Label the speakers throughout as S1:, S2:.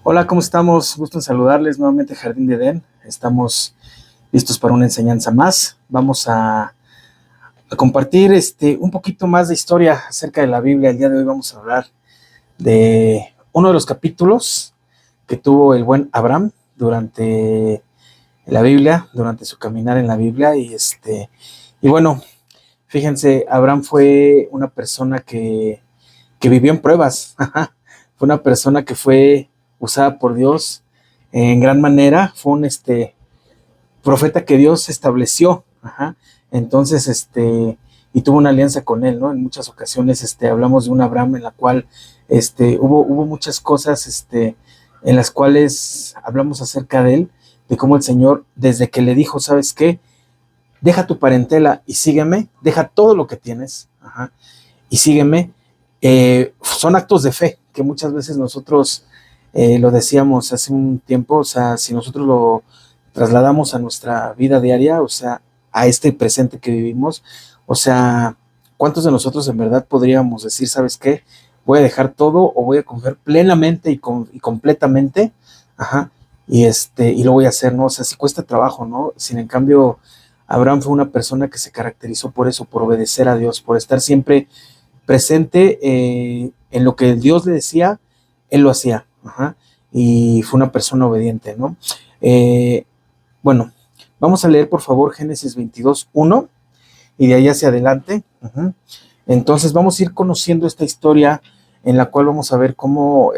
S1: Hola, ¿cómo estamos? Gusto en saludarles nuevamente, Jardín de Edén. Estamos listos para una enseñanza más. Vamos a compartir un poquito más de historia acerca de la Biblia. El día de hoy vamos a hablar de uno de los capítulos que tuvo el buen Abraham durante la Biblia, durante su caminar en la Biblia. Y bueno, fíjense, Abraham fue una persona que vivió en pruebas. Fue una persona que fue usada por Dios en gran manera. Fue un profeta que Dios estableció. Ajá. Entonces, y tuvo una alianza con él, ¿no? En muchas ocasiones, hablamos de un Abraham en la cual, hubo muchas cosas, en las cuales hablamos acerca de él, de cómo el Señor, desde que le dijo, ¿sabes qué? Deja tu parentela y sígueme, deja todo lo que tienes, ajá, y sígueme. Son actos de fe que muchas veces nosotros lo decíamos hace un tiempo. O sea, si nosotros lo trasladamos a nuestra vida diaria, o sea, a este presente que vivimos, o sea, ¿cuántos de nosotros en verdad podríamos decir, sabes qué? Voy a dejar todo o voy a confiar plenamente y completamente, ajá, y lo voy a hacer, ¿no? O sea, si cuesta trabajo, ¿no? Sin en cambio, Abraham fue una persona que se caracterizó por eso, por obedecer a Dios, por estar siempre presente en lo que Dios le decía, él lo hacía. Ajá, y fue una persona obediente, ¿no? Eh, bueno, vamos a leer por favor Génesis 22:1 y de ahí hacia adelante. Ajá. Entonces vamos a ir conociendo esta historia en la cual vamos a ver cómo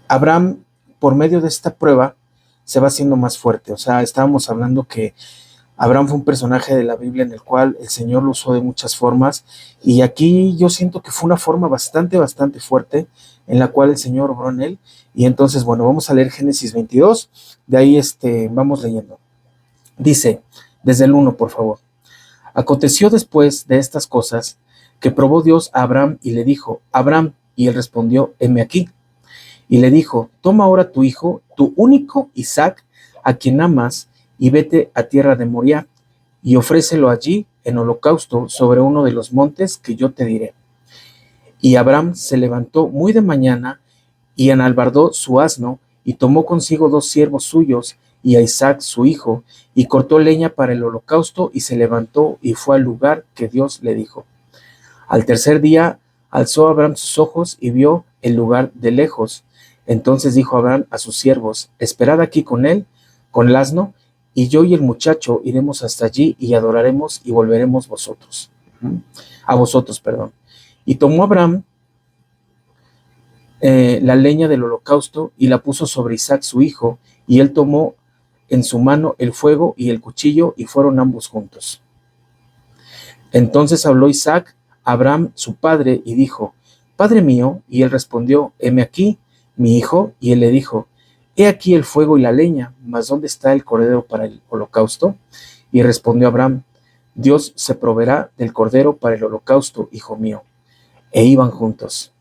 S1: Abraham, por medio de esta prueba, se va haciendo más fuerte. O sea, estábamos hablando que Abraham fue un personaje de la Biblia en el cual el Señor lo usó de muchas formas, y aquí yo siento que fue una forma bastante fuerte en la cual el Señor obró en él. Y entonces, bueno, vamos a leer Génesis 22, de ahí vamos leyendo. Dice, desde el 1, por favor. Aconteció después de estas cosas que probó Dios a Abraham y le dijo, Abraham, y él respondió, heme aquí. Y le dijo, toma ahora tu hijo, tu único Isaac, a quien amas, y vete a tierra de Moriah, y ofrécelo allí en holocausto sobre uno de los montes que yo te diré. Y Abraham se levantó muy de mañana y enalbardó su asno, y tomó consigo 2 siervos suyos y a Isaac su hijo, y cortó leña para el holocausto, y se levantó y fue al lugar que Dios le dijo. Al tercer día alzó Abraham sus ojos y vio el lugar de lejos. Entonces dijo Abraham a sus siervos, esperad aquí con él, con el asno, y yo y el muchacho iremos hasta allí y adoraremos y volveremos vosotros. A vosotros, perdón. Y tomó Abraham la leña del holocausto y la puso sobre Isaac su hijo, y él tomó en su mano el fuego y el cuchillo, y fueron ambos juntos. Entonces habló Isaac a Abraham su padre y dijo, Padre mío, y él respondió, heme aquí, mi hijo, y él le dijo, he aquí el fuego y la leña, mas ¿dónde está el cordero para el holocausto? Y respondió Abraham, Dios se proveerá del cordero para el holocausto, hijo mío. E iban juntos.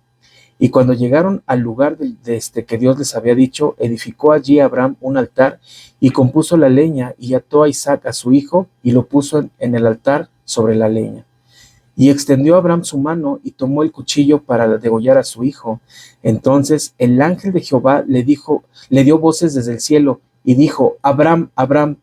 S1: Y cuando llegaron al lugar que Dios les había dicho, edificó allí Abraham un altar y compuso la leña y ató a Isaac a su hijo y lo puso en el altar sobre la leña. Y extendió Abraham su mano y tomó el cuchillo para degollar a su hijo. Entonces el ángel de Jehová le dio voces desde el cielo y dijo, Abraham, Abraham.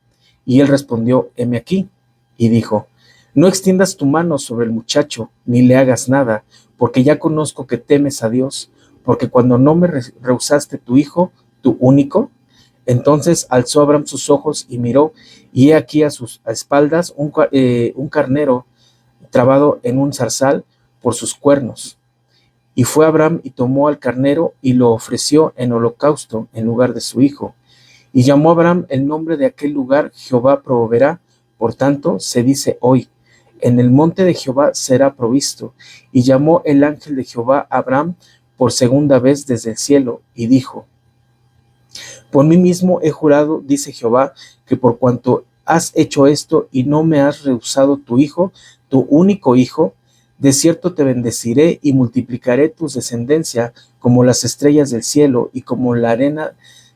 S1: Y él respondió, heme aquí. Y dijo, no extiendas tu mano sobre el muchacho, ni le hagas nada, porque ya conozco que temes a Dios, porque cuando no me rehusaste tu hijo, tu único. Entonces alzó Abraham sus ojos y miró, y he aquí a sus espaldas un carnero trabado en un zarzal por sus cuernos. Y fue Abraham y tomó al carnero y lo ofreció en holocausto en lugar de su hijo. Y llamó Abraham el nombre de aquel lugar, Jehová proveerá. Por tanto, se dice hoy, en el monte de Jehová será provisto. Y llamó el ángel de Jehová a Abraham por segunda vez desde el cielo, y dijo, por mí mismo he jurado, dice Jehová, que por cuanto has hecho esto y no me has rehusado tu hijo, tu único hijo, de cierto te bendeciré y multiplicaré tu descendencia como las estrellas del cielo y como la arena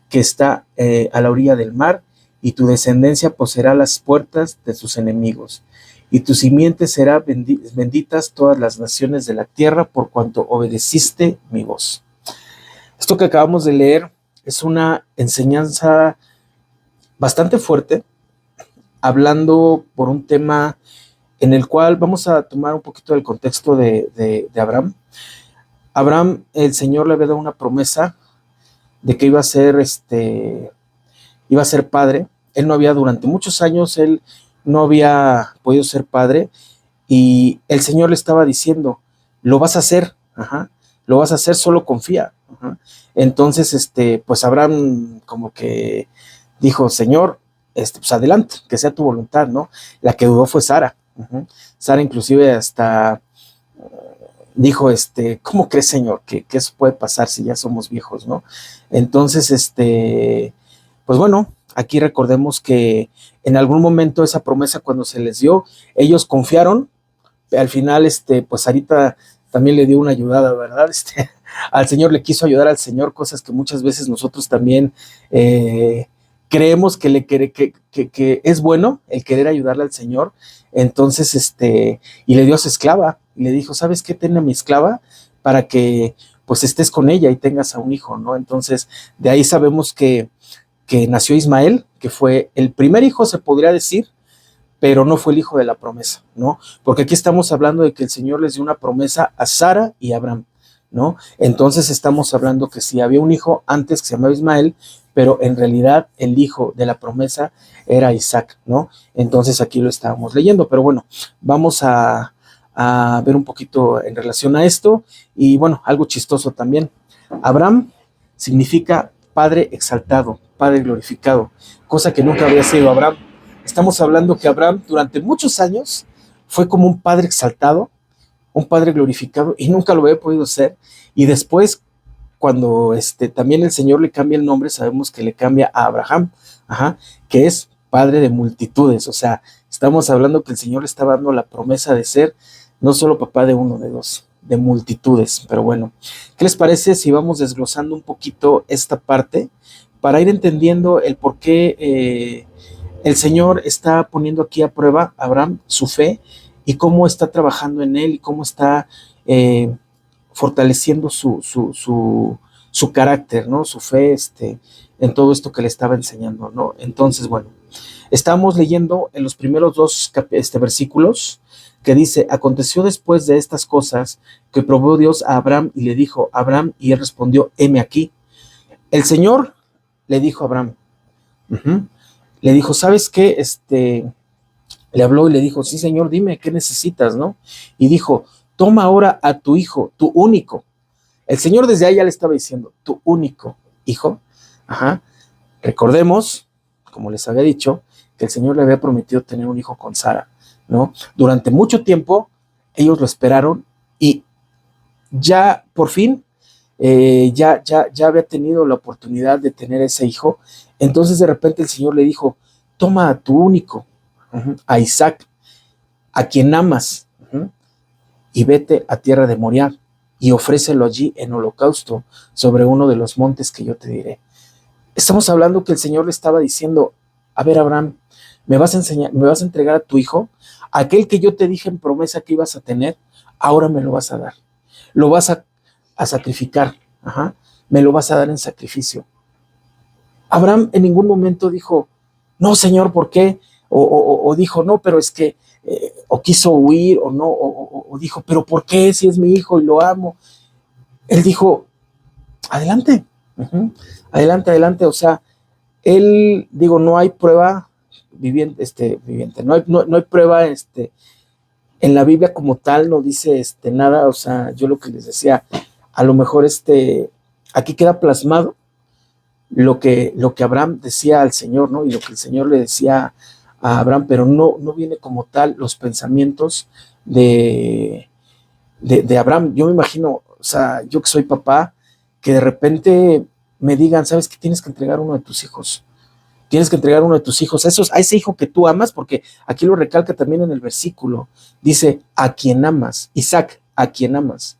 S1: que está a la orilla del mar, y tu descendencia poseerá las puertas de sus enemigos. Y tu simiente será benditas todas las naciones de la tierra por cuanto obedeciste mi voz. Esto que acabamos de leer es una enseñanza bastante fuerte, hablando por un tema en el cual vamos a tomar un poquito del contexto de Abraham. Abraham, el Señor le había dado una promesa de que iba a ser padre. Él no había, durante muchos años, él no había podido ser padre, y el Señor le estaba diciendo, lo vas a hacer, lo vas a hacer, solo confía. Entonces, pues Abraham como que dijo, Señor, pues adelante, que sea tu voluntad, ¿no? La que dudó fue Sara. Sara inclusive hasta dijo, ¿cómo crees, Señor, que eso puede pasar si ya somos viejos, ¿no? Entonces, pues bueno, aquí recordemos que en algún momento esa promesa cuando se les dio, ellos confiaron. Al final, pues Sarita también le dio una ayudada, ¿verdad? Al Señor le quiso ayudar al Señor, cosas que muchas veces nosotros también creemos que es bueno el querer ayudarle al Señor. Entonces, y le dio a su esclava, y le dijo, ¿sabes qué? Ten a mi esclava para que pues estés con ella y tengas a un hijo, ¿no? Entonces, de ahí sabemos que nació Ismael, que fue el primer hijo, se podría decir, pero no fue el hijo de la promesa, ¿no? Porque aquí estamos hablando de que el Señor les dio una promesa a Sara y a Abraham, ¿no? Entonces estamos hablando que sí había un hijo antes que se llamaba Ismael, pero en realidad el hijo de la promesa era Isaac, ¿no? Entonces aquí lo estábamos leyendo, pero bueno, vamos a ver un poquito en relación a esto, y bueno, algo chistoso también. Abraham significa padre exaltado, padre glorificado, cosa que nunca había sido Abraham. Estamos hablando que Abraham durante muchos años fue como un padre exaltado, un padre glorificado, y nunca lo había podido ser. Y después, cuando también el Señor le cambia el nombre, sabemos que le cambia a Abraham, que es padre de multitudes. O sea, estamos hablando que el Señor le estaba dando la promesa de ser no solo papá de uno, de dos, de multitudes. Pero bueno, ¿qué les parece si vamos desglosando un poquito esta parte para ir entendiendo el por qué el Señor está poniendo aquí a prueba a Abraham su fe, y cómo está trabajando en él, y cómo está fortaleciendo su carácter, ¿no? Su fe, en todo esto que le estaba enseñando, ¿no? Entonces, bueno, estamos leyendo en los primeros dos versículos que dice, aconteció después de estas cosas que probó Dios a Abraham y le dijo, Abraham, y él respondió, heme aquí. El Señor le dijo a Abraham, le dijo, ¿sabes qué? Le habló y le dijo, sí, Señor, dime, ¿qué necesitas, no? Y dijo, toma ahora a tu hijo, tu único. El Señor desde ahí ya le estaba diciendo, tu único hijo. Recordemos, como les había dicho, que el Señor le había prometido tener un hijo con Sara, ¿no? Durante mucho tiempo ellos lo esperaron, y ya por fin ya había tenido la oportunidad de tener ese hijo. Entonces de repente el Señor le dijo, toma a tu único, a Isaac, a quien amas, y vete a tierra de Moriah y ofrécelo allí en holocausto sobre uno de los montes que yo te diré. Estamos hablando que el Señor le estaba diciendo, a ver, Abraham, me vas a entregar a tu hijo, aquel que yo te dije en promesa que ibas a tener, ahora me lo vas a dar, lo vas a sacrificar, me lo vas a dar en sacrificio. Abraham en ningún momento dijo, no, Señor, ¿por qué? O dijo, no, pero es que, o quiso huir, o no, o dijo, pero ¿por qué si es mi hijo y lo amo? Él dijo, adelante, adelante, o sea, él, digo, no hay prueba viviente, no hay prueba, en la Biblia como tal, no dice, nada, o sea, yo lo que les decía, a lo mejor, aquí queda plasmado lo que Abraham decía al Señor, ¿no? Y lo que el Señor le decía a Abraham, pero no viene como tal los pensamientos de Abraham. Yo me imagino, o sea, yo que soy papá, que de repente me digan, ¿sabes qué? Tienes que entregar uno de tus hijos. Tienes que entregar uno de tus hijos, a ese hijo que tú amas, porque aquí lo recalca también en el versículo. Dice, a quien amas, Isaac, a quien amas.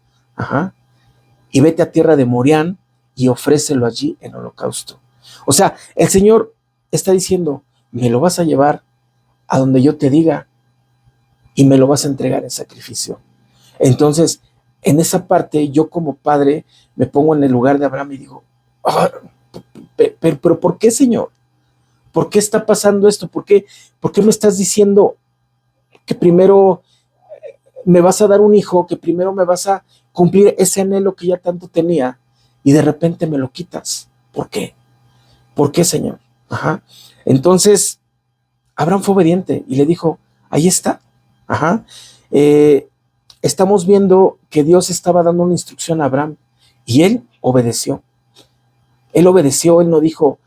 S1: Y vete a tierra de Moriah y ofrécelo allí en holocausto. O sea, el Señor está diciendo, me lo vas a llevar a donde yo te diga y me lo vas a entregar en sacrificio. Entonces, en esa parte yo como padre me pongo en el lugar de Abraham y digo, "Ah, pero ¿por qué, Señor? ¿Por qué está pasando esto? ¿Por qué me estás diciendo que primero me vas a dar un hijo, que primero me vas a cumplir ese anhelo que ya tanto tenía y de repente me lo quitas? ¿Por qué? ¿Por qué, Señor? Ajá. Entonces, Abraham fue obediente y le dijo, ahí está. Ajá. Eh, Estamos viendo que Dios estaba dando una instrucción a Abraham y él obedeció. Él obedeció, él no dijo,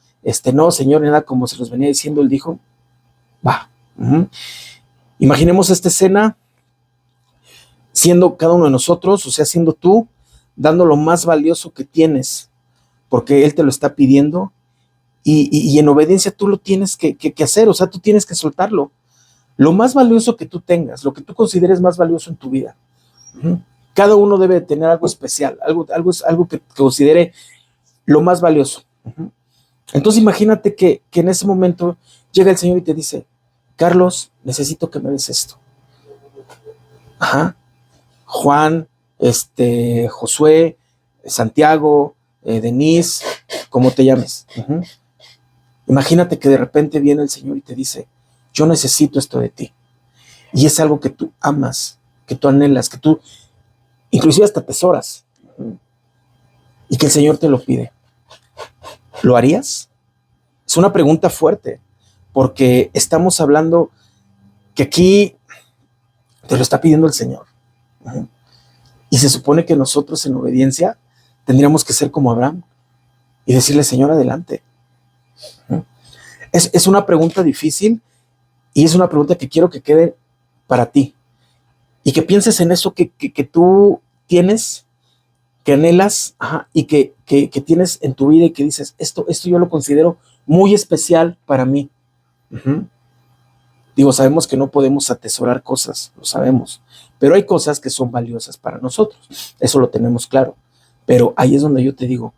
S1: no, Señor, nada como se los venía diciendo, él dijo, va. Uh-huh. Imaginemos esta escena siendo cada uno de nosotros, o sea, siendo tú, dando lo más valioso que tienes, porque Él te lo está pidiendo, y en obediencia tú lo tienes que hacer, o sea, tú tienes que soltarlo. Lo más valioso que tú tengas, lo que tú consideres más valioso en tu vida. Uh-huh. Cada uno debe tener algo especial, algo que considere lo más valioso. Uh-huh. Entonces imagínate que en ese momento llega el Señor y te dice, Carlos, necesito que me des esto. Ajá. Juan, Josué, Santiago, Denise, como te llames. Uh-huh. Imagínate que de repente viene el Señor y te dice, yo necesito esto de ti. Y es algo que tú amas, que tú anhelas, que tú inclusive hasta atesoras. Uh-huh. Y que el Señor te lo pide. ¿Lo harías? Es una pregunta fuerte, porque estamos hablando que aquí te lo está pidiendo el Señor. Uh-huh. Y se supone que nosotros en obediencia tendríamos que ser como Abraham y decirle, Señor, adelante. Uh-huh. Es una pregunta difícil y es una pregunta que quiero que quede para ti. Y que pienses en eso que tú tienes, que anhelas, ajá, y que tienes en tu vida y que dices, esto yo lo considero muy especial para mí. Uh-huh. Digo, sabemos que no podemos atesorar cosas, lo sabemos, pero hay cosas que son valiosas para nosotros, eso lo tenemos claro. Pero ahí es donde yo te digo,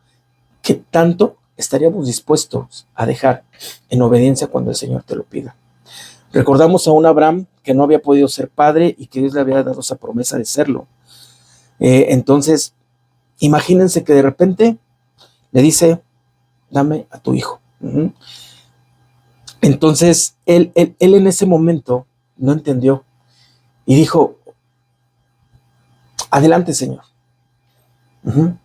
S1: ¿qué tanto estaríamos dispuestos a dejar en obediencia cuando el Señor te lo pida? Recordamos a un Abraham que no había podido ser padre y que Dios le había dado esa promesa de serlo. Entonces, imagínense que de repente le dice, dame a tu hijo. Uh-huh. Entonces, él en ese momento no entendió y dijo, adelante, Señor. Uh-huh.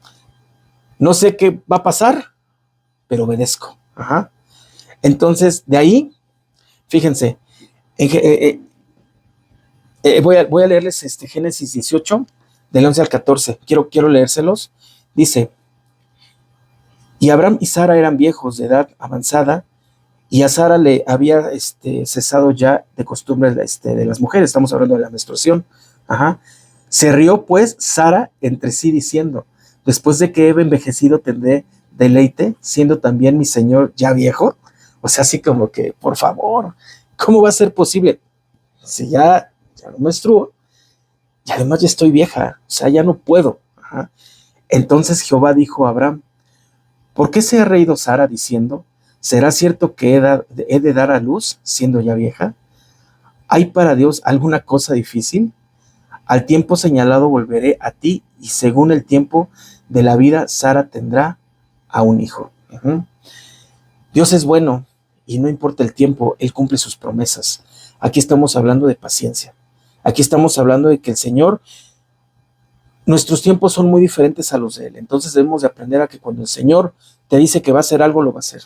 S1: No sé qué va a pasar, pero obedezco. Ajá. Entonces, de ahí, fíjense, voy a leerles Génesis 18, del 11 al 14. Quiero leérselos. Dice, y Abraham y Sara eran viejos de edad avanzada, y a Sara le había cesado ya de costumbre de las mujeres. Estamos hablando de la menstruación. Ajá. Se rió pues Sara entre sí diciendo, después de que he envejecido tendré deleite, siendo también mi señor ya viejo. O sea, así como que, por favor, ¿cómo va a ser posible? Si ya no menstruo, y además ya estoy vieja, o sea, ya no puedo. Ajá. Entonces Jehová dijo a Abraham, ¿por qué se ha reído Sara diciendo, ¿será cierto que he de dar a luz siendo ya vieja? ¿Hay para Dios alguna cosa difícil? Al tiempo señalado volveré a ti y según el tiempo de la vida Sara tendrá a un hijo. Uh-huh. Dios es bueno y no importa el tiempo, Él cumple sus promesas. Aquí estamos hablando de paciencia. Aquí estamos hablando de que el Señor, nuestros tiempos son muy diferentes a los de Él. Entonces debemos de aprender a que cuando el Señor te dice que va a hacer algo, lo va a hacer.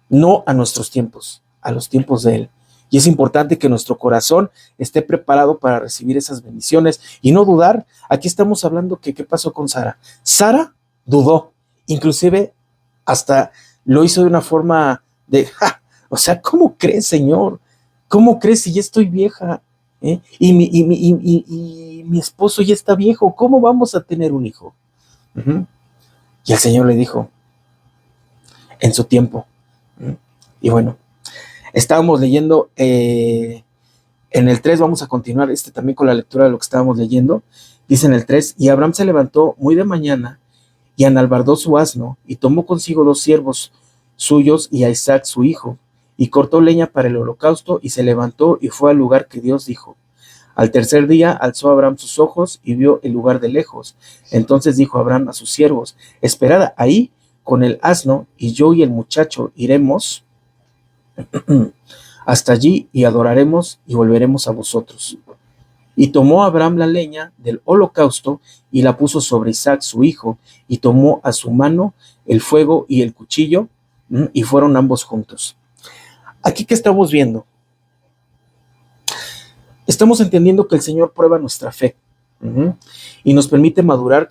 S1: No a nuestros tiempos, a los tiempos de Él. Y es importante que nuestro corazón esté preparado para recibir esas bendiciones y no dudar. Aquí estamos hablando que qué pasó con Sara. Sara dudó, inclusive hasta lo hizo de una forma de, o sea, ¿cómo crees, Señor? ¿Cómo crees si ya estoy vieja? Y mi esposo ya está viejo, ¿cómo vamos a tener un hijo? Uh-huh. Y el Señor le dijo, en su tiempo. Uh-huh. Y bueno, estábamos leyendo en el 3, vamos a continuar también con la lectura de lo que estábamos leyendo. Dice en el 3, y Abraham se levantó muy de mañana y enalbardó su asno y tomó consigo 2 siervos suyos y a Isaac su hijo y cortó leña para el holocausto y se levantó y fue al lugar que Dios dijo. Al tercer día alzó Abraham sus ojos y vio el lugar de lejos. Entonces dijo Abraham a sus siervos: esperad ahí con el asno, y yo y el muchacho iremos hasta allí y adoraremos y volveremos a vosotros. Y tomó Abraham la leña del holocausto y la puso sobre Isaac su hijo, y tomó a su mano el fuego y el cuchillo, y fueron ambos juntos. Aquí, ¿qué estamos viendo? Estamos entendiendo que el Señor prueba nuestra fe, y nos permite madurar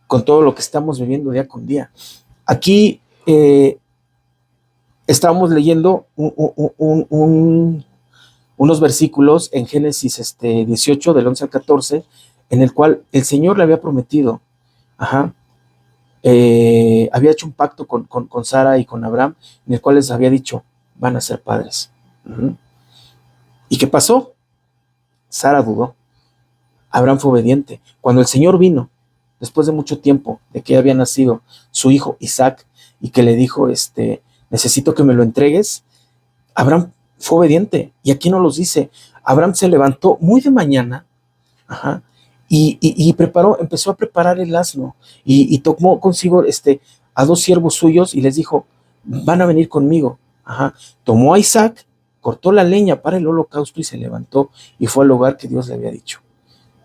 S1: con todo lo que estamos viviendo día con día. Aquí estábamos leyendo unos versículos en Génesis 18, del 11 al 14, en el cual el Señor le había prometido, había hecho un pacto con Sara y con Abraham, en el cual les había dicho: van a ser padres. ¿Y qué pasó? Sara dudó, Abraham fue obediente. Cuando el Señor vino, después de mucho tiempo de que había nacido su hijo Isaac, y que le dijo, necesito que me lo entregues, Abraham fue obediente. Y aquí nos los dice: Abraham se levantó muy de mañana, y empezó a preparar el asno, y tomó consigo a 2 siervos suyos y les dijo: van a venir conmigo. Tomó a Isaac, cortó la leña para el holocausto y se levantó y fue al lugar que Dios le había dicho.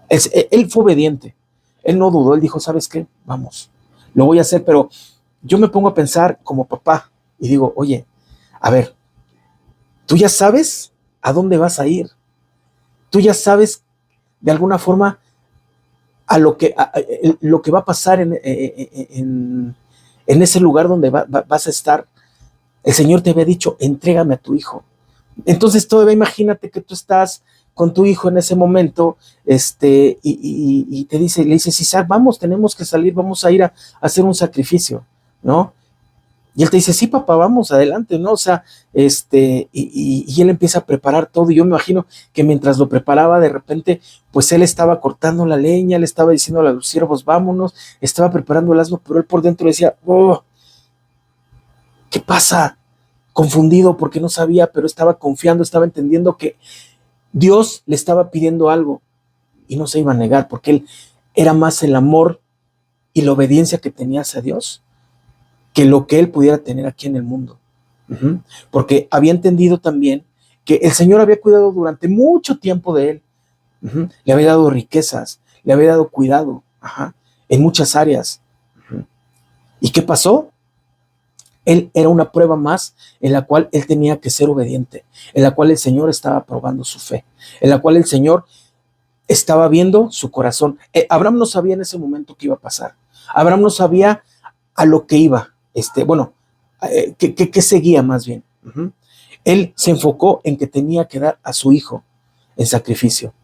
S1: Él fue obediente, él no dudó, él dijo: ¿sabes qué? Vamos, lo voy a hacer. Pero yo me pongo a pensar como papá y digo: oye, a ver, tú ya sabes a dónde vas a ir, tú ya sabes de alguna forma lo que va a pasar en ese lugar donde vas a estar. El Señor te había dicho: entrégame a tu hijo. Entonces todavía imagínate que tú estás con tu hijo en ese momento, y le dices: Isaac, vamos, tenemos que salir, vamos a ir a hacer un sacrificio, ¿no? Y él te dice: sí, papá, vamos, adelante, ¿no? O sea, y él empieza a preparar todo, y yo me imagino que mientras lo preparaba, de repente, pues él estaba cortando la leña, le estaba diciendo a los siervos: vámonos, estaba preparando el asno, pero él por dentro decía: oh, ¿qué pasa? Confundido porque no sabía, pero estaba confiando, estaba entendiendo que Dios le estaba pidiendo algo y no se iba a negar, porque él era más el amor y la obediencia que tenía hacia Dios que lo que él pudiera tener aquí en el mundo. Porque había entendido también que el Señor había cuidado durante mucho tiempo de él. Le había dado riquezas, le había dado cuidado, en muchas áreas. ¿Y qué pasó? Él era una prueba más en la cual él tenía que ser obediente, en la cual el Señor estaba probando su fe, en la cual el Señor estaba viendo su corazón. Abraham no sabía en ese momento qué iba a pasar. Abraham no sabía a lo que iba, que seguía más bien. Él se enfocó en que tenía que dar a su hijo en sacrificio.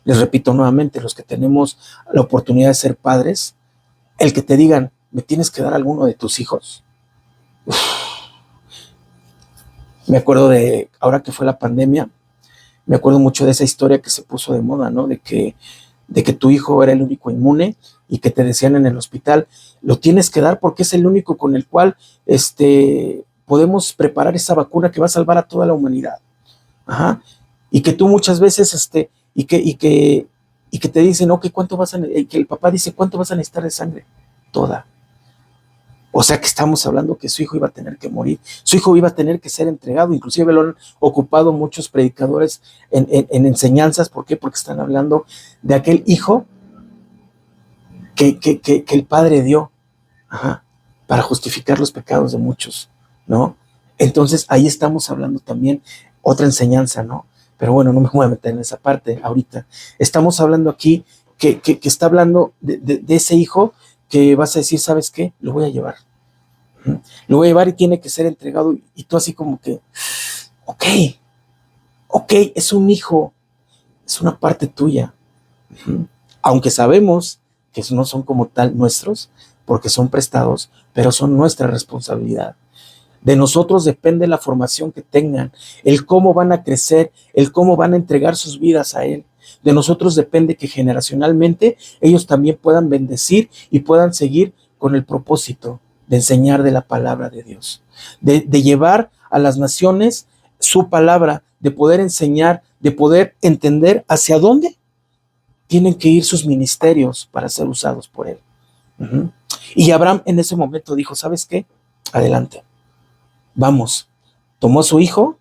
S1: Les repito nuevamente, los que tenemos la oportunidad de ser padres, el que te digan: me tienes que dar a alguno de tus hijos. Me acuerdo de, ahora que fue la pandemia, me acuerdo mucho de esa historia que se puso de moda, ¿no? De que tu hijo era el único inmune, y que te decían en el hospital: lo tienes que dar porque es el único con el cual podemos preparar esa vacuna que va a salvar a toda la humanidad. Y que tú muchas veces, y que te dicen: ok, ¿cuánto vas a necesitar? Que el papá dice: ¿cuánto vas a necesitar de sangre? Toda. O sea que estamos hablando que su hijo iba a tener que morir, su hijo iba a tener que ser entregado. Inclusive lo han ocupado muchos predicadores en enseñanzas. ¿Por qué? Porque están hablando de aquel hijo que el padre dio, para justificar los pecados de muchos, ¿no? Entonces ahí estamos hablando también otra enseñanza, ¿no? Pero bueno, no me voy a meter en esa parte ahorita. Estamos hablando aquí que está hablando de ese hijo que vas a decir: ¿sabes qué? Lo voy a llevar. Lo voy a llevar y tiene que ser entregado. Y tú así como que, ok, es un hijo, es una parte tuya. Aunque sabemos que no son como tal nuestros, porque son prestados, pero son nuestra responsabilidad. De nosotros depende la formación que tengan, el cómo van a crecer, el cómo van a entregar sus vidas a Él. De nosotros depende que generacionalmente ellos también puedan bendecir y puedan seguir con el propósito de enseñar de la palabra de Dios, de llevar a las naciones su palabra, de poder enseñar de poder entender hacia dónde tienen que ir sus ministerios para ser usados por él. Uh-huh. Y Abraham en ese momento dijo, ¿sabes qué? Adelante, vamos. Tomó a su hijo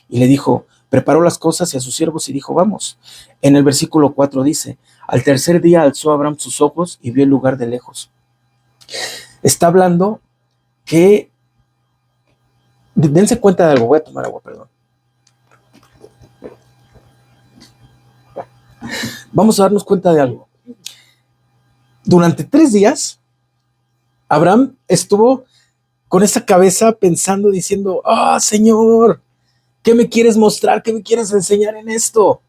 S1: y le dijo, preparó las cosas y a sus siervos y dijo, vamos. En el versículo 4 dice, al tercer día alzó Abraham sus ojos y vio el lugar de lejos. Está hablando que, dense cuenta de algo, voy a tomar agua, perdón. Vamos a darnos cuenta de algo. Durante 3 días, Abraham estuvo con esa cabeza pensando, diciendo, Señor, ¿qué me quieres mostrar? ¿Qué me quieres enseñar en esto?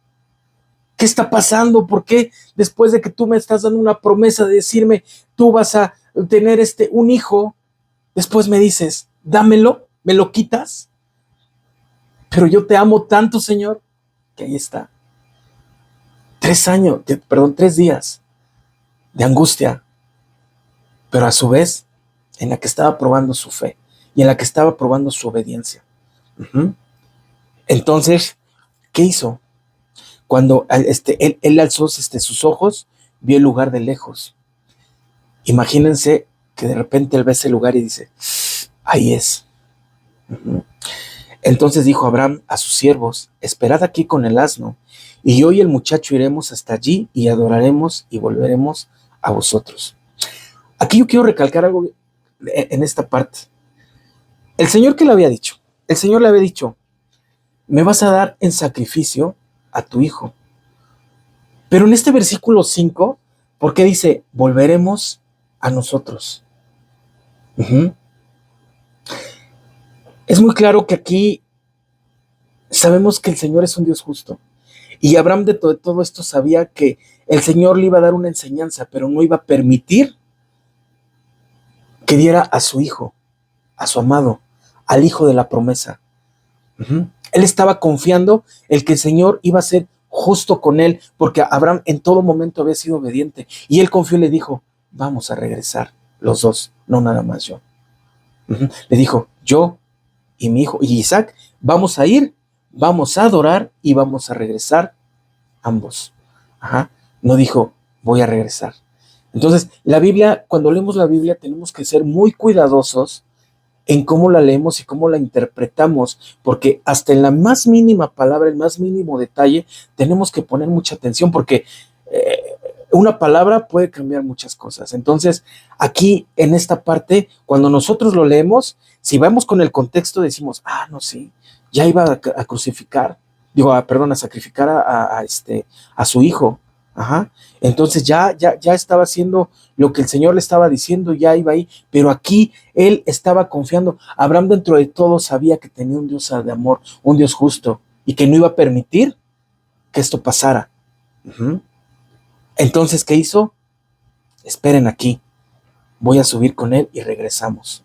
S1: ¿Qué está pasando? ¿Por qué después de que tú me estás dando una promesa de decirme, tú vas a tener un hijo, después me dices, dámelo, me lo quitas? Pero yo te amo tanto, Señor, que ahí está. 3 días de angustia, pero a su vez en la que estaba probando su fe y en la que estaba probando su obediencia. Uh-huh. Entonces, ¿qué hizo? Cuando él alzó sus ojos, vio el lugar de lejos. Imagínense que de repente él ve ese lugar y dice, ahí es. Uh-huh. Entonces dijo Abraham a sus siervos, esperad aquí con el asno, y yo y el muchacho iremos hasta allí y adoraremos y volveremos a vosotros. Aquí yo quiero recalcar algo en esta parte. El Señor, ¿qué le había dicho? El Señor le había dicho, me vas a dar en sacrificio a tu hijo. Pero en este versículo 5, ¿por qué dice, volveremos a nosotros? Uh-huh. Es muy claro que aquí sabemos que el Señor es un Dios justo. Y Abraham de todo esto sabía que el Señor le iba a dar una enseñanza, pero no iba a permitir que diera a su hijo, a su amado, al hijo de la promesa. Uh-huh. Él estaba confiando en que el Señor iba a ser justo con él, porque Abraham en todo momento había sido obediente. Y él confió y le dijo, vamos a regresar los dos, no nada más yo. Uh-huh. Le dijo, yo y mi hijo y Isaac, vamos a ir, vamos a adorar y vamos a regresar ambos. Ajá. No dijo, voy a regresar. Entonces, la Biblia, cuando leemos la Biblia, tenemos que ser muy cuidadosos en cómo la leemos y cómo la interpretamos, porque hasta en la más mínima palabra, el más mínimo detalle, tenemos que poner mucha atención, porque una palabra puede cambiar muchas cosas. Entonces, aquí en esta parte, cuando nosotros lo leemos, si vamos con el contexto, decimos, no, sí, ya iba a crucificar, a sacrificar a su hijo. Ajá. Entonces ya estaba haciendo lo que el Señor le estaba diciendo, ya iba ahí, pero aquí él estaba confiando. Abraham dentro de todo sabía que tenía un Dios de amor, un Dios justo, y que no iba a permitir que esto pasara. Uh-huh. Entonces, ¿qué hizo? Esperen aquí, voy a subir con él y regresaremos.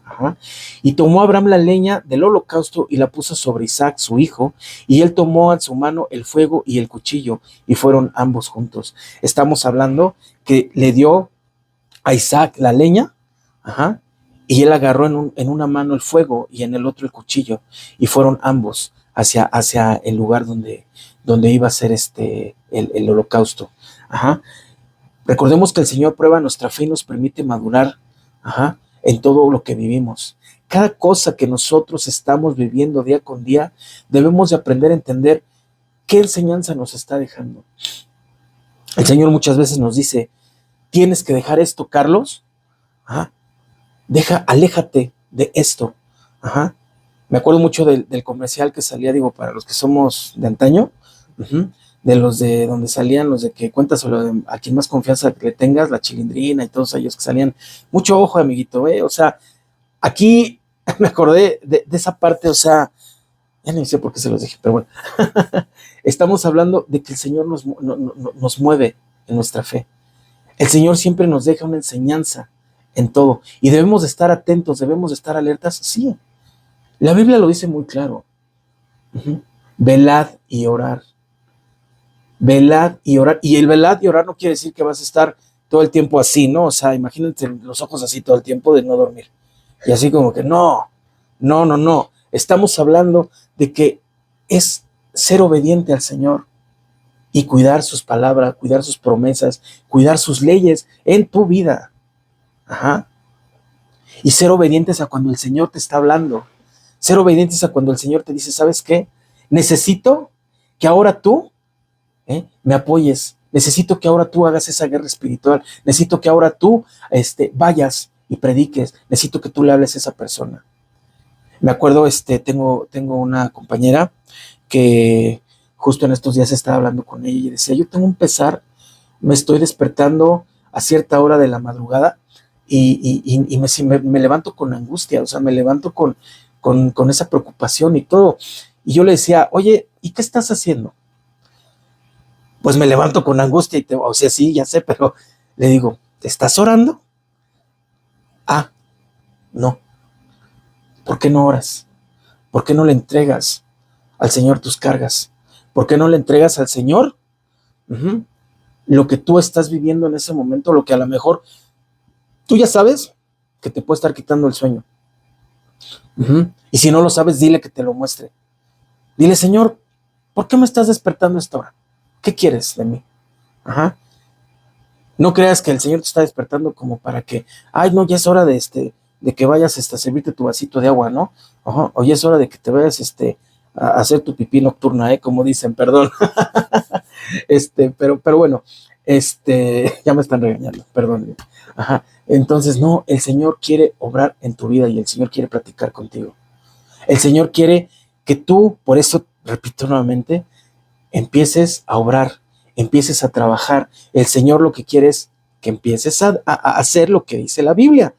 S1: Ajá. Y tomó Abraham la leña del holocausto y la puso sobre Isaac, su hijo, y él tomó en su mano el fuego y el cuchillo, y fueron ambos juntos. Estamos hablando que le dio a Isaac la leña, ajá, y él agarró en una mano el fuego y en el otro el cuchillo, y fueron ambos hacia el lugar donde iba a ser el holocausto. Ajá. Recordemos que el Señor prueba nuestra fe y nos permite madurar, ajá, en todo lo que vivimos. Cada cosa que nosotros estamos viviendo día con día, debemos de aprender a entender qué enseñanza nos está dejando. El Señor muchas veces nos dice, tienes que dejar esto, Carlos. Ajá. Aléjate de esto. Ajá. Me acuerdo mucho del comercial que salía, para los que somos de antaño, uh-huh, de los de donde salían los de que cuéntaselo a quien más confianza que le tengas, la Chilindrina y todos ellos que salían. Mucho ojo, amiguito, o sea, aquí me acordé de esa parte, o sea, ya no sé por qué se los dije, pero bueno, estamos hablando de que el Señor nos mueve en nuestra fe. El Señor siempre nos deja una enseñanza en todo, y debemos de estar atentos, debemos de estar alertas, sí. La Biblia lo dice muy claro. Uh-huh. Velad y orar. Velad y orar. Y el velad y orar no quiere decir que vas a estar todo el tiempo así, ¿no? O sea, imagínate los ojos así todo el tiempo de no dormir. Y así como que no. Estamos hablando de que es ser obediente al Señor y cuidar sus palabras, cuidar sus promesas, cuidar sus leyes en tu vida. Ajá. Y ser obedientes a cuando el Señor te está hablando. Ser obedientes a cuando el Señor te dice, ¿sabes qué? Necesito que ahora tú me apoyes. Necesito que ahora tú hagas esa guerra espiritual. Necesito que ahora tú vayas y prediques. Necesito que tú le hables a esa persona. Me acuerdo, tengo una compañera que justo en estos días estaba hablando con ella y decía, yo tengo un pesar, me estoy despertando a cierta hora de la madrugada y me levanto con angustia, o sea, me levanto con esa preocupación y todo. Y yo le decía, oye, ¿y qué estás haciendo? Pues me levanto con angustia y o sea, sí, ya sé, pero le digo, ¿te estás orando? Ah, no. ¿Por qué no oras? ¿Por qué no le entregas al Señor tus cargas? ¿Por qué no le entregas al Señor lo que tú estás viviendo en ese momento, lo que a lo mejor tú ya sabes que te puede estar quitando el sueño? Y si no lo sabes, dile que te lo muestre. Dile, Señor, ¿por qué me estás despertando a esta hora? ¿Qué quieres de mí? No creas que el Señor te está despertando como para que, ay, no, ya es hora de que vayas a servirte tu vasito de agua, ¿no? O ya es hora de que te vayas a hacer tu pipí nocturna, como dicen, perdón. Pero bueno, ya me están regañando, perdón. Entonces, no, el Señor quiere obrar en tu vida y el Señor quiere platicar contigo. El Señor quiere que tú, por eso, repito nuevamente, empieces a obrar, empieces a trabajar. El Señor lo que quiere es que empieces a hacer lo que dice la Biblia.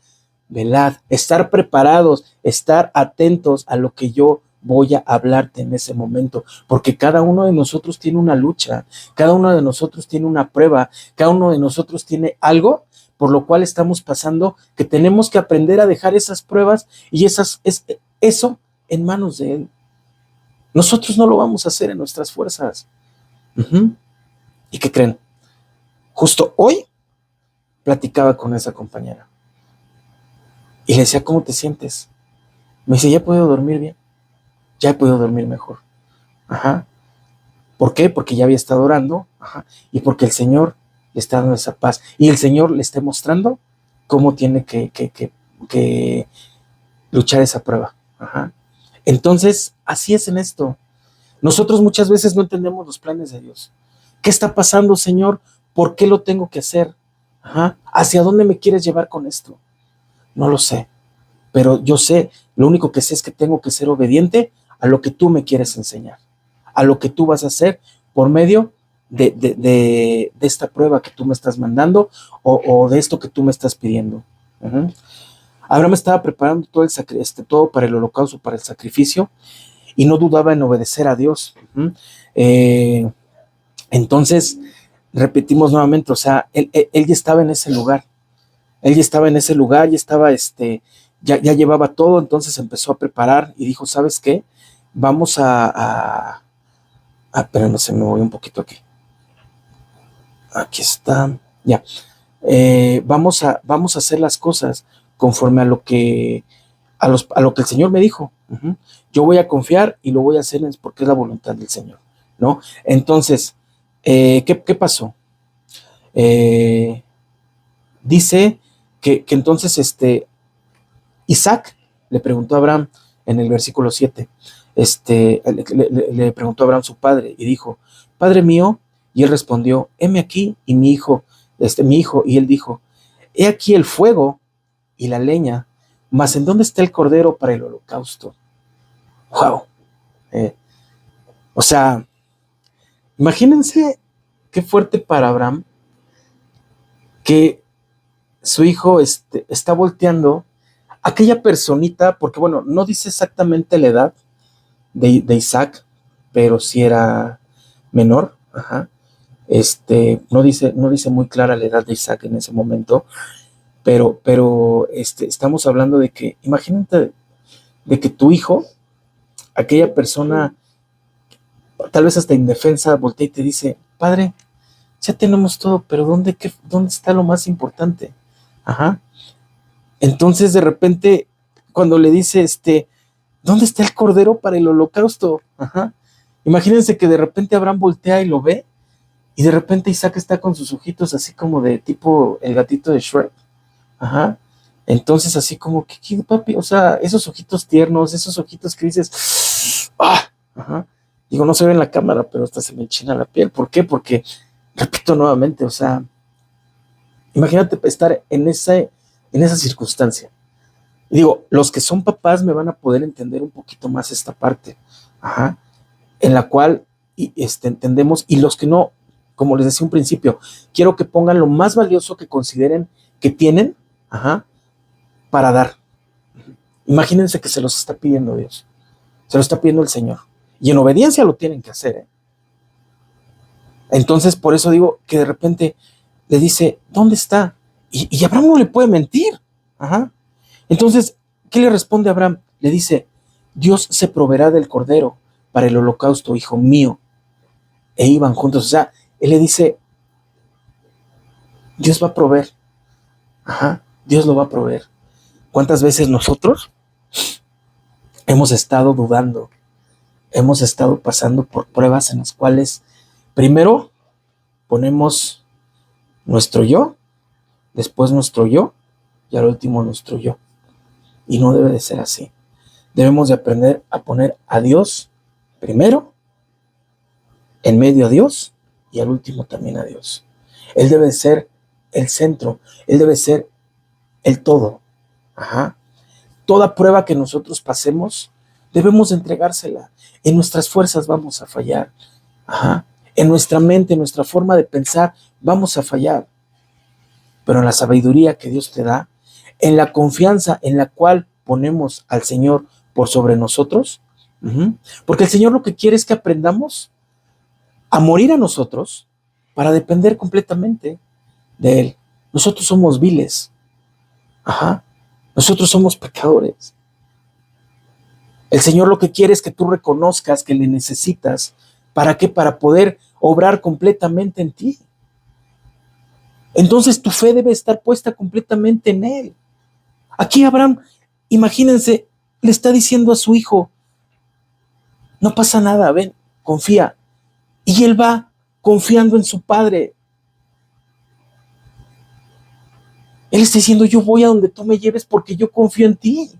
S1: Velad, estar preparados, estar atentos a lo que yo voy a hablarte en ese momento, porque cada uno de nosotros tiene una lucha, cada uno de nosotros tiene una prueba, cada uno de nosotros tiene algo por lo cual estamos pasando, que tenemos que aprender a dejar esas pruebas y eso en manos de Él. Nosotros no lo vamos a hacer en nuestras fuerzas. ¿Y qué creen? Justo hoy platicaba con esa compañera y le decía, ¿cómo te sientes? Me dice, ya he podido dormir bien, ya he podido dormir mejor. ¿Por qué? Porque ya había estado orando, y porque el Señor le está dando esa paz y el Señor le está mostrando cómo tiene que luchar esa prueba. Entonces, así es en esto. Nosotros muchas veces no entendemos los planes de Dios. ¿Qué está pasando, Señor? ¿Por qué lo tengo que hacer? ¿Hacia dónde me quieres llevar con esto? No lo sé, pero yo sé, lo único que sé es que tengo que ser obediente a lo que tú me quieres enseñar, a lo que tú vas a hacer por medio de esta prueba que tú me estás mandando o de esto que tú me estás pidiendo. Abraham estaba preparando todo para el holocausto, para el sacrificio, y no dudaba en obedecer a Dios. Entonces, repetimos nuevamente, o sea, él ya estaba en ese lugar. Él ya estaba en ese lugar, ya estaba, ya llevaba todo, entonces empezó a preparar y dijo, ¿sabes qué? Vamos pero no sé, me voy un poquito aquí. Aquí está, ya. Vamos a hacer las cosas conforme a lo que el Señor me dijo. Yo voy a confiar y lo voy a hacer porque es la voluntad del Señor, ¿no? Entonces, ¿qué pasó? Dice que entonces Isaac le preguntó a Abraham en el versículo 7, le preguntó a Abraham su padre y dijo, Padre mío, y él respondió, heme aquí y mi hijo, y él dijo, he aquí el fuego y la leña, mas ¿en dónde está el cordero para el holocausto? Wow. O sea, imagínense qué fuerte para Abraham que su hijo está volteando aquella personita, porque bueno, no dice exactamente la edad de Isaac, pero sí era menor, no dice muy clara la edad de Isaac en ese momento, pero estamos hablando de que, imagínate, de que tu hijo, aquella persona, tal vez hasta indefensa, voltea y te dice, padre, ya tenemos todo, pero ¿dónde está lo más importante? Entonces de repente, cuando le dice, ¿dónde está el cordero para el holocausto? Imagínense que de repente Abraham voltea y lo ve, y de repente Isaac está con sus ojitos así como de tipo el gatito de Shrek. Ajá. Entonces así como, ¿qué, papi? O sea, esos ojitos tiernos, esos ojitos que dices, ¡ah! Ajá. Digo, no se ve en la cámara, pero hasta se me enchina la piel. ¿Por qué? Porque, repito nuevamente, o sea, imagínate estar en esa circunstancia. Y digo, los que son papás me van a poder entender un poquito más esta parte, ajá, en la cual entendemos, y los que no, como les decía un principio, quiero que pongan lo más valioso que consideren que tienen, ajá, para dar. Imagínense que se los está pidiendo Dios, se lo está pidiendo el Señor, y en obediencia lo tienen que hacer, ¿eh? Entonces, por eso digo que de repente le dice, ¿dónde está? Y Abraham no le puede mentir. Ajá. Entonces, ¿qué le responde Abraham? Le dice, Dios se proveerá del cordero para el holocausto, hijo mío. E iban juntos. O sea, él le dice, Dios va a proveer. Ajá, Dios lo va a proveer. ¿Cuántas veces nosotros hemos estado dudando? Hemos estado pasando por pruebas en las cuales primero ponemos nuestro yo, después nuestro yo y al último nuestro yo. Y no debe de ser así. Debemos de aprender a poner a Dios primero, en medio a Dios y al último también a Dios. Él debe ser el centro, Él debe ser el todo. Ajá. Toda prueba que nosotros pasemos, debemos de entregársela. En nuestras fuerzas vamos a fallar. Ajá. En nuestra mente, en nuestra forma de pensar, vamos a fallar. Pero en la sabiduría que Dios te da, en la confianza en la cual ponemos al Señor por sobre nosotros, porque el Señor lo que quiere es que aprendamos a morir a nosotros para depender completamente de Él. Nosotros somos viles. Ajá. Nosotros somos pecadores. El Señor lo que quiere es que tú reconozcas que le necesitas. ¿Para qué? Para poder obrar completamente en ti. Entonces tu fe debe estar puesta completamente en Él. Aquí Abraham, imagínense, le está diciendo a su hijo, no pasa nada, ven, confía. Y él va confiando en su padre. Él está diciendo, yo voy a donde tú me lleves porque yo confío en ti.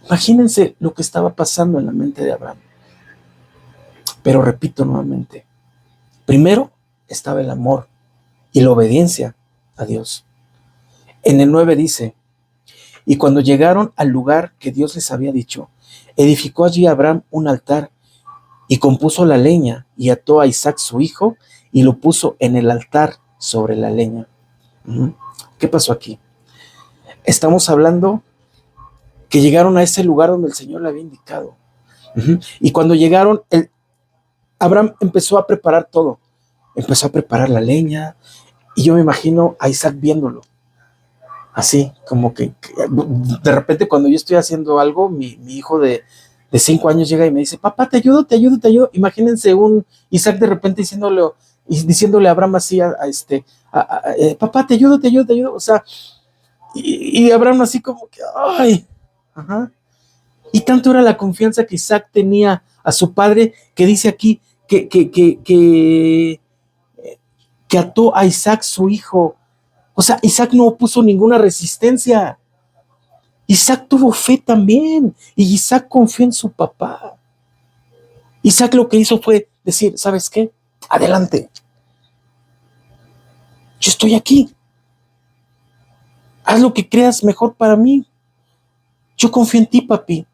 S1: Imagínense lo que estaba pasando en la mente de Abraham. Pero repito nuevamente, primero estaba el amor y la obediencia a Dios. En el 9 dice, y cuando llegaron al lugar que Dios les había dicho, edificó allí Abraham un altar y compuso la leña y ató a Isaac su hijo y lo puso en el altar sobre la leña. ¿Qué pasó aquí? Estamos hablando que llegaron a ese lugar donde el Señor le había indicado. Y cuando llegaron, Abraham empezó a preparar todo. Empezó a preparar la leña y yo me imagino a Isaac viéndolo. Así, como que de repente cuando yo estoy haciendo algo, mi hijo de 5 años llega y me dice, papá, te ayudo. Imagínense un Isaac de repente diciéndole a Abraham así, papá, te ayudo. O sea, y Abraham así como que, ay, ajá. Y tanto era la confianza que Isaac tenía a su padre, que dice aquí que ató a Isaac su hijo. O sea, Isaac no puso ninguna resistencia. Isaac tuvo fe también. Y Isaac confió en su papá. Isaac lo que hizo fue decir, ¿sabes qué? Adelante. Yo estoy aquí. Haz lo que creas mejor para mí. Yo confío en ti, papi.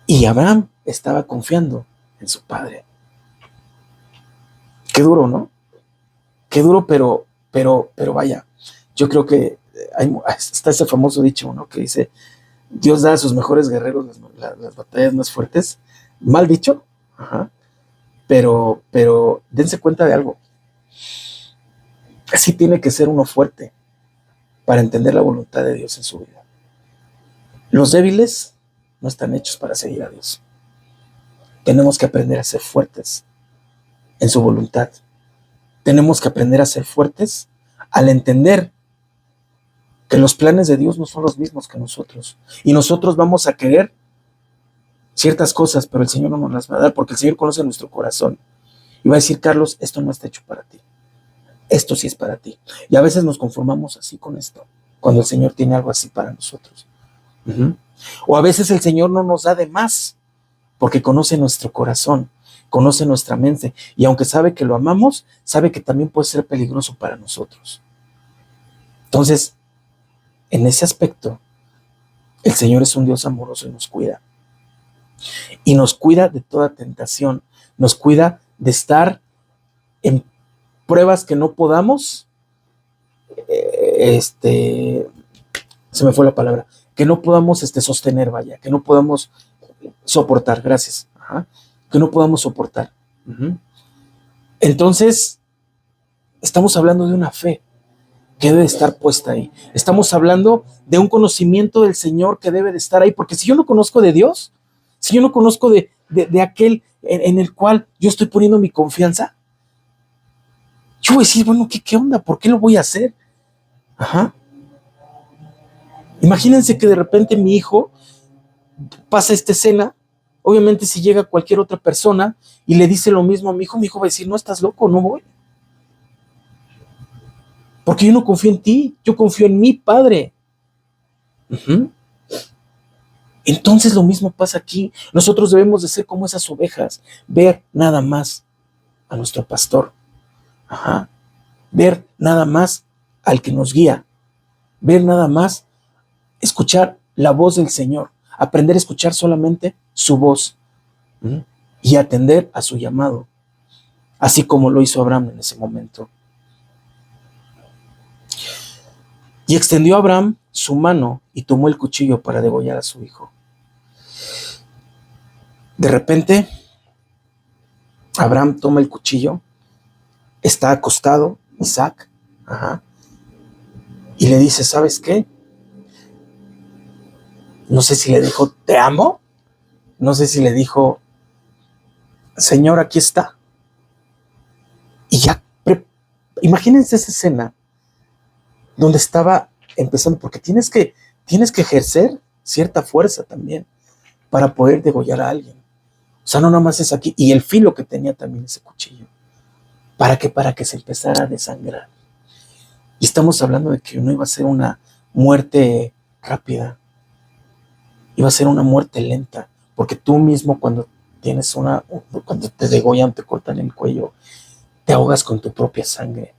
S1: Y Abraham estaba confiando en su padre. Qué duro, ¿no? Qué duro, pero vaya. Yo creo que está ese famoso dicho, ¿no? Que dice, Dios da a sus mejores guerreros las batallas más fuertes. Mal dicho, ajá. Pero dense cuenta de algo. Así tiene que ser uno fuerte para entender la voluntad de Dios en su vida. Los débiles no están hechos para seguir a Dios. Tenemos que aprender a ser fuertes en su voluntad. Tenemos que aprender a ser fuertes al entender que los planes de Dios no son los mismos que nosotros. Y nosotros vamos a querer ciertas cosas, pero el Señor no nos las va a dar porque el Señor conoce nuestro corazón. Y va a decir, Carlos, esto no está hecho para ti. Esto sí es para ti. Y a veces nos conformamos así con esto, cuando el Señor tiene algo así para nosotros. O a veces el Señor no nos da de más, porque conoce nuestro corazón, conoce nuestra mente, y aunque sabe que lo amamos, sabe que también puede ser peligroso para nosotros. Entonces, en ese aspecto, el Señor es un Dios amoroso y nos cuida. Y nos cuida de toda tentación, nos cuida de estar en pruebas que no podamos, se me fue la palabra, que no podamos sostener, vaya, que no podamos soportar, gracias, que no podamos soportar. Entonces, estamos hablando de una fe que debe estar puesta ahí. Estamos hablando de un conocimiento del Señor que debe de estar ahí, porque si yo no conozco de Dios, si yo no conozco de aquel en el cual yo estoy poniendo mi confianza, yo voy a decir, bueno, ¿qué onda? ¿Por qué lo voy a hacer? Imagínense que de repente mi hijo pasa esta escena. Obviamente si llega cualquier otra persona y le dice lo mismo a mi hijo va a decir, no, estás loco, no voy. Porque yo no confío en ti, yo confío en mi Padre. Entonces lo mismo pasa aquí. Nosotros debemos de ser como esas ovejas, ver nada más a nuestro pastor. Ver nada más al que nos guía. Ver nada más, escuchar la voz del Señor. Aprender a escuchar solamente su voz. Y atender a su llamado. Así como lo hizo Abraham en ese momento. Y extendió a Abraham su mano y tomó el cuchillo para degollar a su hijo. De repente, Abraham toma el cuchillo, está acostado, Isaac, y le dice, ¿sabes qué? No sé si le dijo, te amo. No sé si le dijo, Señor, aquí está. Y ya, imagínense esa escena donde estaba empezando, porque tienes que ejercer cierta fuerza también para poder degollar a alguien. O sea, no nada más es aquí. Y el filo que tenía también ese cuchillo. ¿Para qué? Para que se empezara a desangrar. Y estamos hablando de que no iba a ser una muerte rápida. Iba a ser una muerte lenta. Porque tú mismo cuando te degollan, te cortan el cuello, te ahogas con tu propia sangre.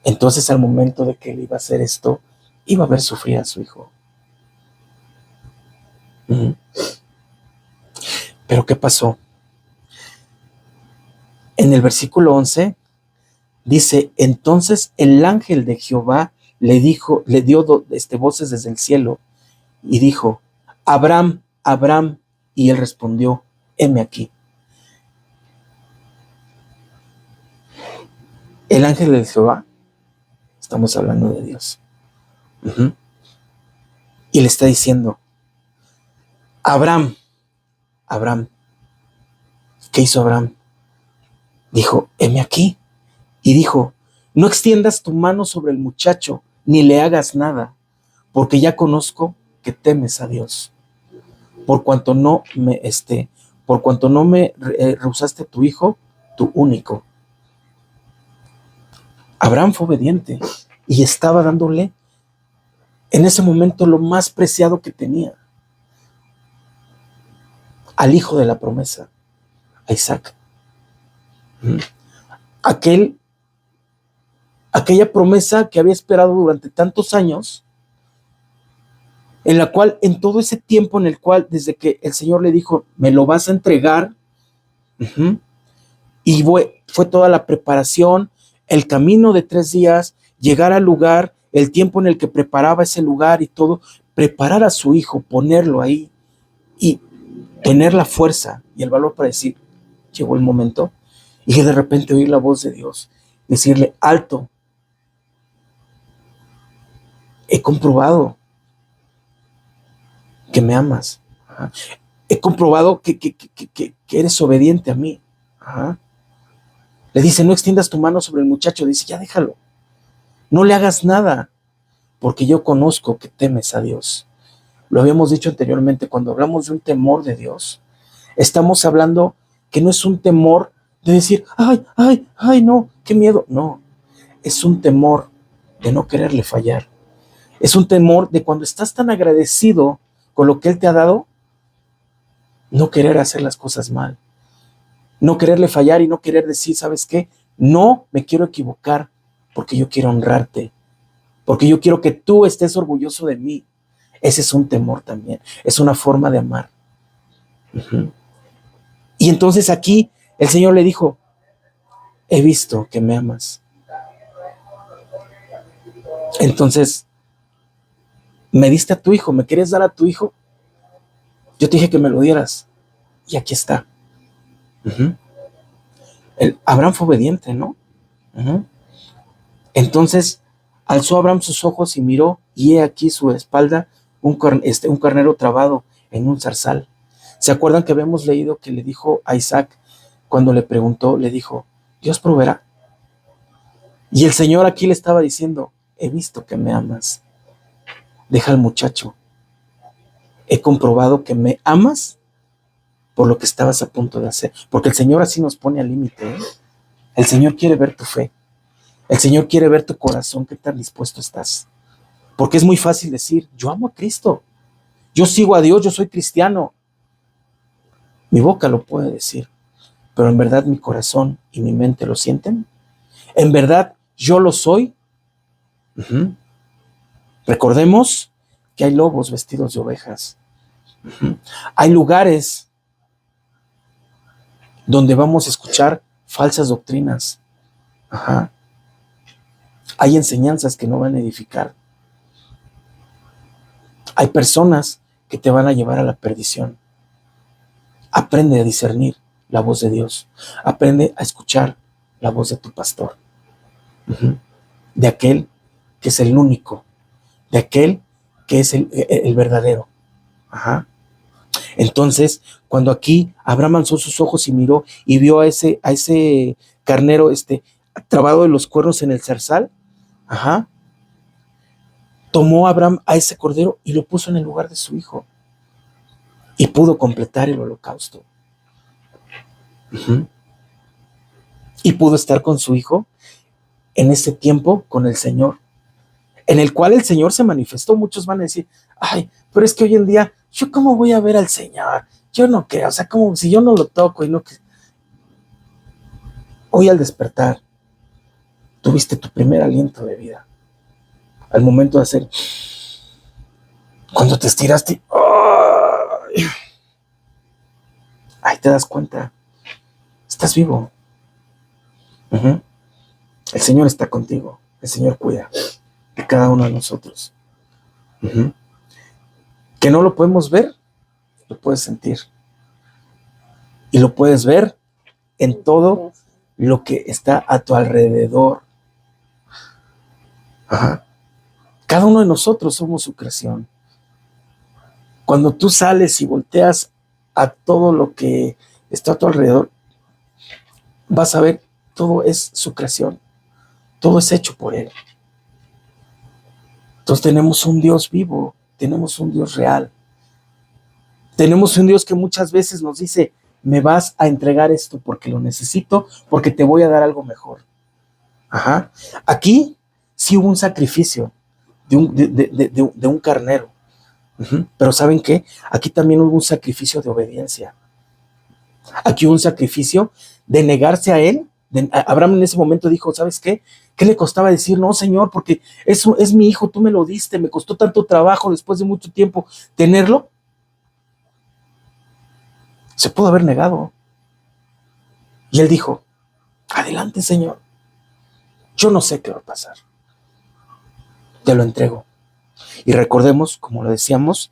S1: Entonces al momento de que él iba a hacer esto, iba a ver sufrir a su hijo. Pero ¿qué pasó? En el versículo 11 dice, entonces el ángel de Jehová le dio voces desde el cielo y dijo, Abraham, Abraham, y él respondió, heme aquí. El ángel de Jehová, estamos hablando de Dios, y le está diciendo, Abraham, Abraham. ¿Qué hizo Abraham? Dijo, heme aquí. Y dijo, no extiendas tu mano sobre el muchacho, ni le hagas nada, porque ya conozco que temes a Dios. Por cuanto no me rehusaste a tu hijo, tu único. Abraham fue obediente y estaba dándole en ese momento lo más preciado que tenía, al hijo de la promesa, a Isaac. Aquella promesa que había esperado durante tantos años, en la cual en todo ese tiempo en el cual desde que el Señor le dijo, me lo vas a entregar, y fue toda la preparación, el camino de 3 días, llegar al lugar, el tiempo en el que preparaba ese lugar y todo, preparar a su hijo, ponerlo ahí y tener la fuerza y el valor para decir, llegó el momento, y de repente oír la voz de Dios, decirle, alto, he comprobado que me amas, he comprobado que eres obediente a mí. Le dice, no extiendas tu mano sobre el muchacho, dice, ya déjalo, no le hagas nada, porque yo conozco que temes a Dios. Lo habíamos dicho anteriormente, cuando hablamos de un temor de Dios, estamos hablando que no es un temor de decir, ay, ay, ay, no, qué miedo. No, es un temor de no quererle fallar. Es un temor de cuando estás tan agradecido con lo que Él te ha dado, no querer hacer las cosas mal, no quererle fallar y no querer decir, ¿sabes qué? No me quiero equivocar porque yo quiero honrarte, porque yo quiero que tú estés orgulloso de mí. Ese es un temor también, es una forma de amar. Uh-huh. Y entonces aquí el Señor le dijo, he visto que me amas. Entonces, me diste a tu hijo, ¿me quieres dar a tu hijo? Yo te dije que me lo dieras y aquí está. Uh-huh. Abraham fue obediente, ¿no? Uh-huh. Entonces, alzó Abraham sus ojos y miró, y he aquí su espalda un carnero trabado en un zarzal. ¿Se acuerdan que habíamos leído que le dijo a Isaac, cuando le preguntó, le dijo, Dios proveerá? Y el Señor aquí le estaba diciendo, he visto que me amas. Deja al muchacho. He comprobado que me amas por lo que estabas a punto de hacer. Porque el Señor así nos pone al límite, ¿eh? El Señor quiere ver tu fe. El Señor quiere ver tu corazón, qué tan dispuesto estás. Porque es muy fácil decir, yo amo a Cristo, yo sigo a Dios, yo soy cristiano. Mi boca lo puede decir, pero en verdad mi corazón y mi mente lo sienten. En verdad yo lo soy. Uh-huh. Recordemos que hay lobos vestidos de ovejas. Uh-huh. Hay lugares donde vamos a escuchar falsas doctrinas. Ajá. Hay enseñanzas que no van a edificar. Hay personas que te van a llevar a la perdición. Aprende a discernir la voz de Dios. Aprende a escuchar la voz de tu pastor. Uh-huh. De aquel que es el único. De aquel que es el verdadero. Ajá. Entonces, cuando aquí Abraham alzó sus ojos y miró y vio a ese carnero trabado de los cuernos en el zarzal, ajá, tomó a Abraham a ese cordero y lo puso en el lugar de su hijo y pudo completar el holocausto. Uh-huh. Y pudo estar con su hijo en ese tiempo con el Señor, en el cual el Señor se manifestó. Muchos van a decir, ay, pero es que hoy en día, ¿yo cómo voy a ver al Señor? Yo no creo, o sea, como si yo no lo toco y no... Hoy al despertar, tuviste tu primer aliento de vida. Al momento de hacer, cuando te estiraste, ¡ay! Ahí te das cuenta, estás vivo. Uh-huh. El Señor está contigo, el Señor cuida de cada uno de nosotros. Uh-huh. Que no lo podemos ver, lo puedes sentir. Y lo puedes ver en todo lo que está a tu alrededor. Ajá. Cada uno de nosotros somos su creación. Cuando tú sales y volteas a todo lo que está a tu alrededor, vas a ver, todo es su creación. Todo es hecho por Él. Entonces tenemos un Dios vivo, tenemos un Dios real. Tenemos un Dios que muchas veces nos dice, me vas a entregar esto porque lo necesito, porque te voy a dar algo mejor. Ajá. Aquí sí hubo un sacrificio de un carnero. Uh-huh. Pero ¿saben qué? Aquí también hubo un sacrificio de obediencia. Aquí hubo un sacrificio de negarse a Él. Abraham en ese momento dijo, ¿sabes qué? ¿Qué le costaba decir, no, Señor, porque eso es mi hijo, tú me lo diste, me costó tanto trabajo después de mucho tiempo tenerlo? Se pudo haber negado. Y él dijo, adelante, Señor. Yo no sé qué va a pasar. Te lo entrego. Y recordemos, como lo decíamos,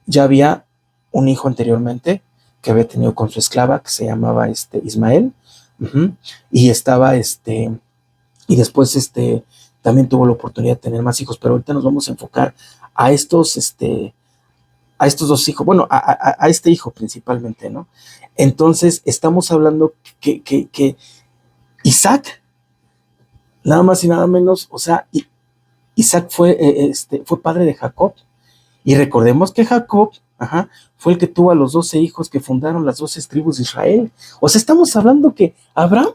S1: ya había un hijo anteriormente que había tenido con su esclava, que se llamaba Ismael. Uh-huh. Y estaba y después también tuvo la oportunidad de tener más hijos, pero ahorita nos vamos a enfocar a estos dos hijos, bueno, a este hijo principalmente, ¿no? Entonces estamos hablando que Isaac, nada más y nada menos, o sea, Isaac fue padre de Jacob, Y recordemos que Jacob, fue el que tuvo a los 12 hijos que fundaron las 12 tribus de Israel. O sea, estamos hablando que Abraham,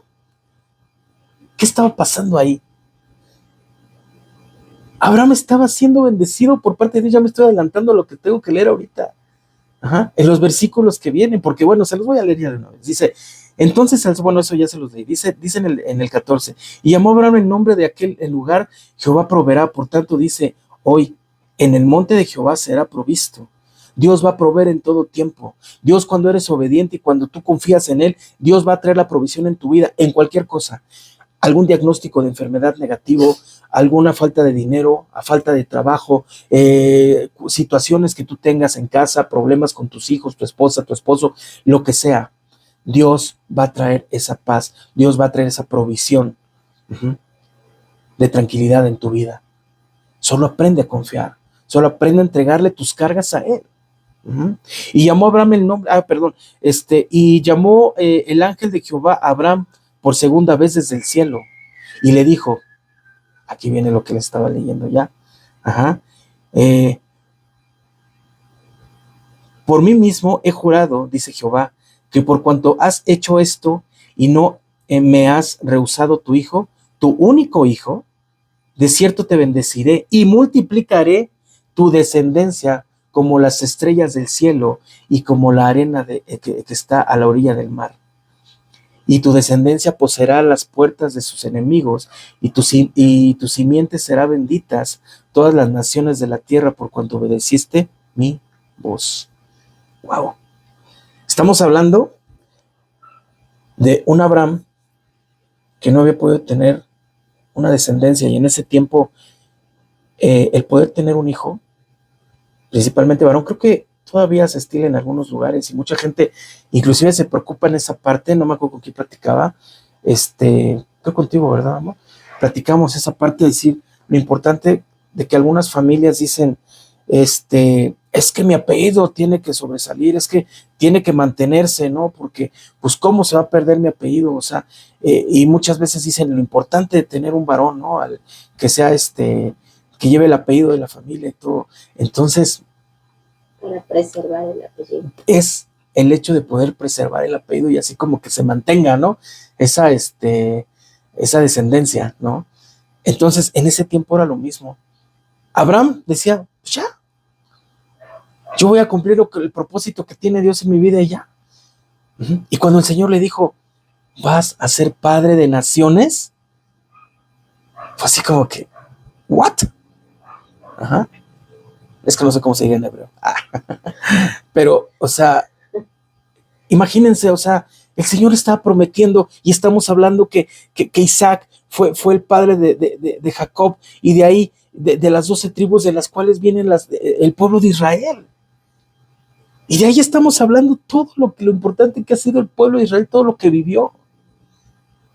S1: ¿qué estaba pasando ahí? Abraham estaba siendo bendecido por parte de Dios. Ya me estoy adelantando a lo que tengo que leer ahorita. En los versículos que vienen, porque bueno, se los voy a leer ya de una vez. Dice, entonces, bueno, eso ya se los leí. Dice en el 14, y llamó Abraham el nombre de aquel lugar, Jehová proveerá. Por tanto, dice, hoy, en el monte de Jehová será provisto. Dios va a proveer en todo tiempo. Dios, cuando eres obediente y cuando tú confías en Él, Dios va a traer la provisión en tu vida, en cualquier cosa. Algún diagnóstico de enfermedad negativo, alguna falta de dinero, a falta de trabajo, situaciones que tú tengas en casa, problemas con tus hijos, tu esposa, tu esposo, lo que sea. Dios va a traer esa paz, Dios va a traer esa provisión de tranquilidad en tu vida. Solo aprende a confiar, solo aprende a entregarle tus cargas a Él. Y llamó a Abraham el nombre, y llamó el ángel de Jehová a Abraham por segunda vez desde el cielo, y le dijo, aquí viene lo que le estaba leyendo ya, por mí mismo he jurado, dice Jehová, que por cuanto has hecho esto y no me has rehusado tu hijo, tu único hijo, de cierto te bendeciré y multiplicaré tu descendencia como las estrellas del cielo y como la arena que está a la orilla del mar. Y tu descendencia poseerá las puertas de sus enemigos, y tu simiente será benditas todas las naciones de la tierra por cuanto obedeciste mi voz. Wow. Estamos hablando de un Abraham que no había podido tener una descendencia, y en ese tiempo el poder tener un hijo, principalmente varón, creo que todavía se estila en algunos lugares, y mucha gente inclusive se preocupa en esa parte. No me acuerdo con quién platicaba, creo contigo, ¿verdad, amor? Platicamos esa parte de decir lo importante de que algunas familias dicen, es que mi apellido tiene que sobresalir, es que tiene que mantenerse, ¿no? Porque, pues, ¿cómo se va a perder mi apellido? O sea, y muchas veces dicen lo importante de tener un varón, ¿no? Que sea que lleve el apellido de la familia y todo. Entonces,
S2: para preservar el apellido.
S1: Es el hecho de poder preservar el apellido y así como que se mantenga, ¿no? Esa descendencia, ¿no? Entonces, en ese tiempo era lo mismo. Abraham decía, pues ya, yo voy a cumplir el propósito que tiene Dios en mi vida y ya. Y cuando el Señor le dijo, vas a ser padre de naciones, fue así como que, ¿what? Es que no sé cómo se dice en hebreo. Pero, o sea, imagínense, o sea, el Señor estaba prometiendo, y estamos hablando que Isaac fue el padre de Jacob, y de ahí, de las 12 tribus de las cuales vienen el pueblo de Israel. Y de ahí estamos hablando todo lo importante que ha sido el pueblo de Israel, todo lo que vivió,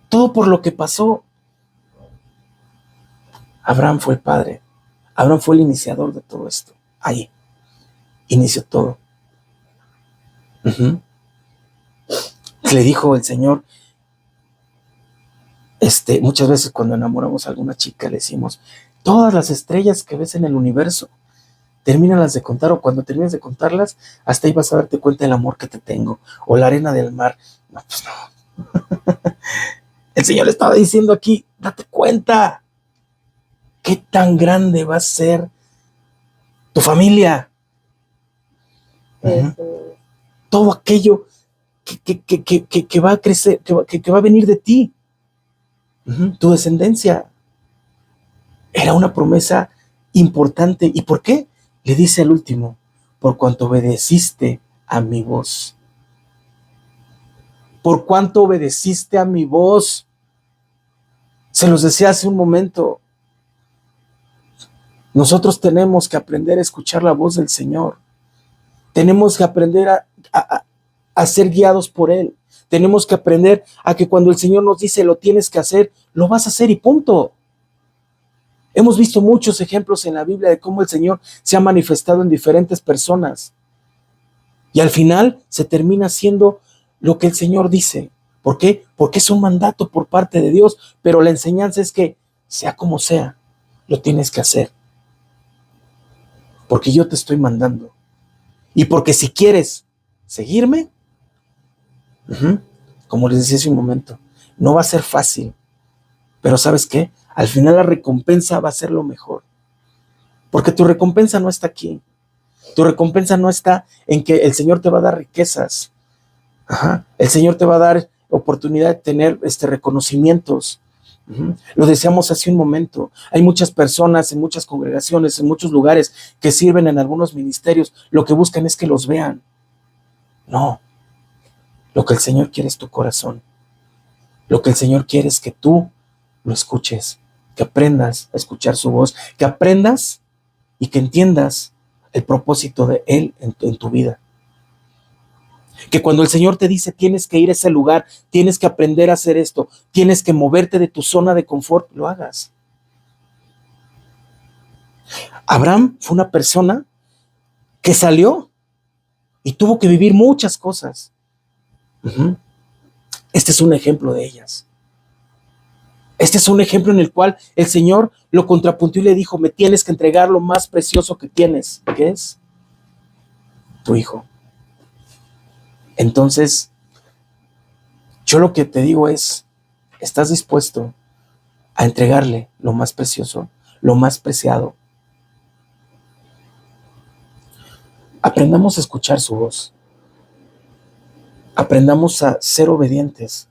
S1: todo por lo que pasó. Abraham fue el padre, Abraham fue el iniciador de todo esto. Ahí inició todo. Le dijo el Señor, muchas veces cuando enamoramos a alguna chica le decimos, todas las estrellas que ves en el universo, termínalas de contar, o cuando termines de contarlas, hasta ahí vas a darte cuenta del amor que te tengo, o la arena del mar. No, pues no. El Señor le estaba diciendo aquí, date cuenta qué tan grande va a ser tu familia. Todo aquello que va a crecer, que va a venir de ti. Tu descendencia. Era una promesa importante. ¿Y por qué? Le dice al último, por cuanto obedeciste a mi voz. Por cuanto obedeciste a mi voz. Se los decía hace un momento. Nosotros tenemos que aprender a escuchar la voz del Señor. Tenemos que aprender a ser guiados por Él. Tenemos que aprender a que cuando el Señor nos dice lo tienes que hacer, lo vas a hacer y punto. Hemos visto muchos ejemplos en la Biblia de cómo el Señor se ha manifestado en diferentes personas. Y al final se termina haciendo lo que el Señor dice. ¿Por qué? Porque es un mandato por parte de Dios, pero la enseñanza es que, sea como sea, lo tienes que hacer. porque yo te estoy mandando. Y porque si quieres seguirme, como les decía hace un momento, no va a ser fácil, pero ¿sabes qué? Al final la recompensa va a ser lo mejor, porque tu recompensa no está aquí. Tu recompensa no está en que el Señor te va a dar riquezas. El Señor te va a dar oportunidad de tener reconocimientos. Lo decíamos hace un momento. Hay muchas personas en muchas congregaciones, en muchos lugares que sirven en algunos ministerios. Lo que buscan es que los vean. No. Lo que el Señor quiere es tu corazón. Lo que el Señor quiere es que tú lo escuches, que aprendas a escuchar su voz, que aprendas y que entiendas el propósito de Él en tu vida. Que cuando el Señor te dice tienes que ir a ese lugar, tienes que aprender a hacer esto, tienes que moverte de tu zona de confort, lo hagas. Abraham fue una persona que salió y tuvo que vivir muchas cosas. Este es un ejemplo de ellas. Este es un ejemplo en el cual el Señor lo contrapuntó y le dijo, me tienes que entregar lo más precioso que tienes. ¿Qué es? Tu hijo. Entonces, yo lo que te digo es, ¿estás dispuesto a entregarle lo más precioso, lo más preciado? Aprendamos a escuchar su voz. Aprendamos a ser obedientes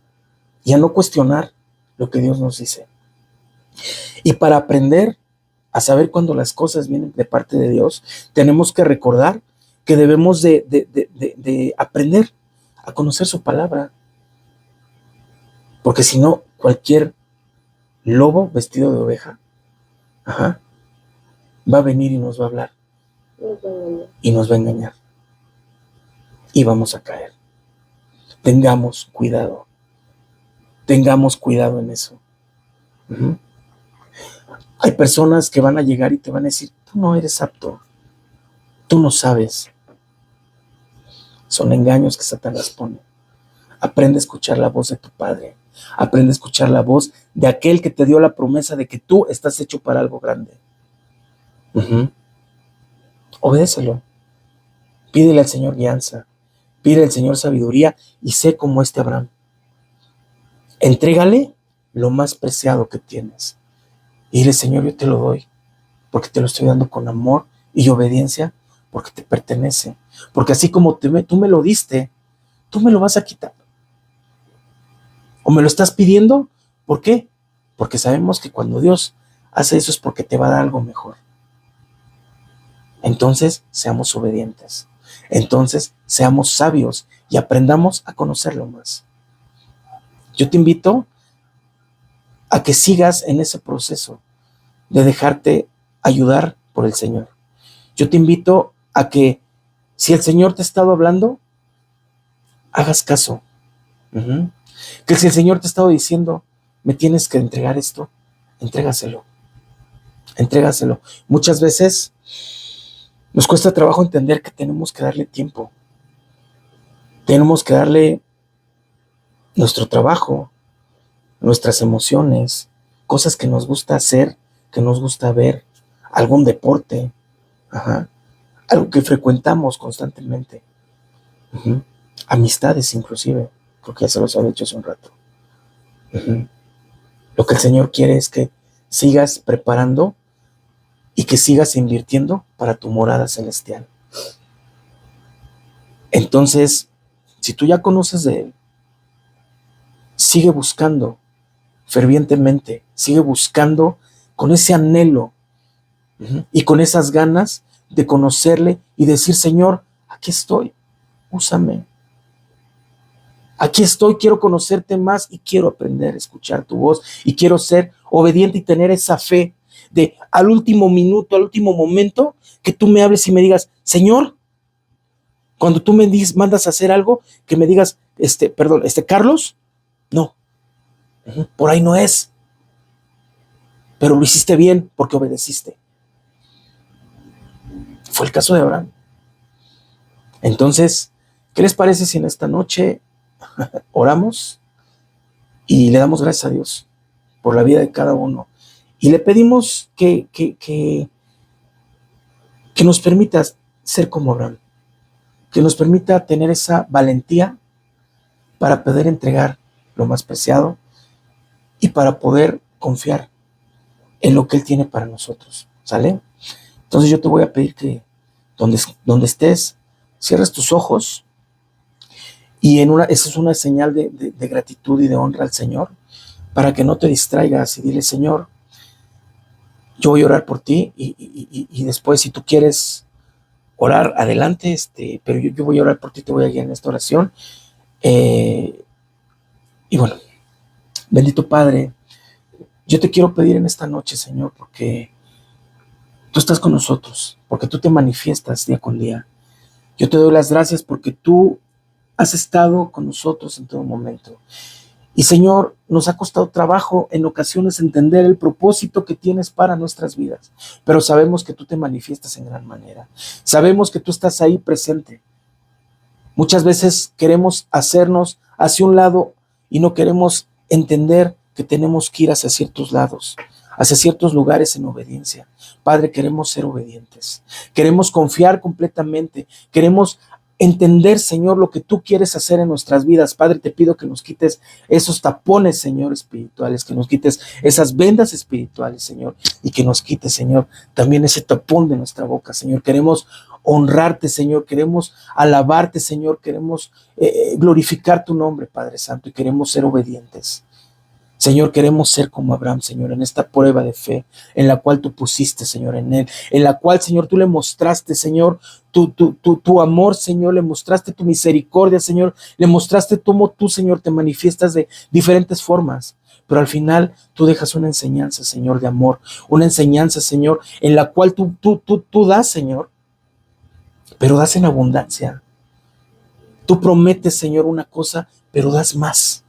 S1: y a no cuestionar lo que Dios nos dice. Y para aprender a saber cuando las cosas vienen de parte de Dios, tenemos que recordar que debemos de aprender a conocer su palabra. Porque si no, cualquier lobo vestido de oveja, va a venir y nos va a hablar. Y nos va a engañar. Y vamos a caer. Tengamos cuidado. Tengamos cuidado en eso. Hay personas que van a llegar y te van a decir, tú no eres apto. Tú no sabes. Son engaños que Satanás pone. Aprende a escuchar la voz de tu Padre. Aprende a escuchar la voz de aquel que te dio la promesa de que tú estás hecho para algo grande. Obedécelo. Pídele al Señor guianza. Pídele al Señor sabiduría y sé como Abraham. Entrégale lo más preciado que tienes. Y dile, Señor, yo te lo doy porque te lo estoy dando con amor y obediencia porque te pertenece. Porque así como tú me lo diste, tú me lo vas a quitar. ¿O me lo estás pidiendo? ¿Por qué? Porque sabemos que cuando Dios hace eso es porque te va a dar algo mejor. Entonces, seamos obedientes. Entonces, seamos sabios y aprendamos a conocerlo más. Yo te invito a que sigas en ese proceso de dejarte ayudar por el Señor. Yo te invito a que si el Señor te ha estado hablando, hagas caso. Que si el Señor te ha estado diciendo, me tienes que entregar esto, entrégaselo. Entrégaselo. Muchas veces nos cuesta trabajo entender que tenemos que darle tiempo. Tenemos que darle nuestro trabajo, nuestras emociones, cosas que nos gusta hacer, que nos gusta ver, algún deporte, algo que frecuentamos constantemente, amistades inclusive, porque ya se los había dicho hace un rato. Lo que el Señor quiere es que sigas preparando y que sigas invirtiendo para tu morada celestial. Entonces, si tú ya conoces de Él, sigue buscando fervientemente, sigue buscando con ese anhelo y con esas ganas de conocerle y decir, Señor, aquí estoy, úsame. Aquí estoy, quiero conocerte más y quiero aprender a escuchar tu voz y quiero ser obediente y tener esa fe de al último minuto, al último momento, que tú me hables y me digas, Señor, cuando tú me mandas a hacer algo, que me digas, Carlos, no, por ahí no es, pero lo hiciste bien porque obedeciste. Fue el caso de Abraham. Entonces, ¿qué les parece si en esta noche oramos y le damos gracias a Dios por la vida de cada uno? Y le pedimos que que nos permita ser como Abraham, que nos permita tener esa valentía para poder entregar lo más preciado y para poder confiar en lo que Él tiene para nosotros, ¿sale? Entonces yo te voy a pedir que donde estés, cierres tus ojos y esa es una señal de gratitud y de honra al Señor, para que no te distraigas y dile, Señor, yo voy a orar por ti y después si tú quieres orar, adelante, pero yo voy a orar por ti, te voy a guiar en esta oración. Y bueno, bendito Padre, yo te quiero pedir en esta noche, Señor, porque tú estás con nosotros, porque tú te manifiestas día con día. Yo te doy las gracias porque tú has estado con nosotros en todo momento. Y Señor, nos ha costado trabajo en ocasiones entender el propósito que tienes para nuestras vidas, pero sabemos que tú te manifiestas en gran manera. Sabemos que tú estás ahí presente. Muchas veces queremos hacernos hacia un lado y no queremos entender que tenemos que ir hacia ciertos lados, hacia ciertos lugares en obediencia. Padre, queremos ser obedientes, queremos confiar completamente, queremos entender, Señor, lo que tú quieres hacer en nuestras vidas. Padre, te pido que nos quites esos tapones, Señor, espirituales, que nos quites esas vendas espirituales, Señor, y que nos quites, Señor, también ese tapón de nuestra boca, Señor. Queremos honrarte, Señor, queremos alabarte, Señor, queremos glorificar tu nombre, Padre Santo, y queremos ser obedientes. Señor, queremos ser como Abraham, Señor, en esta prueba de fe, en la cual tú pusiste, Señor, en él, en la cual, Señor, tú le mostraste, Señor, tu amor, Señor, le mostraste tu misericordia, Señor, le mostraste cómo tú, Señor, te manifiestas de diferentes formas, pero al final tú dejas una enseñanza, Señor, de amor, una enseñanza, Señor, en la cual tú das, Señor, pero das en abundancia. Tú prometes, Señor, una cosa, pero das más.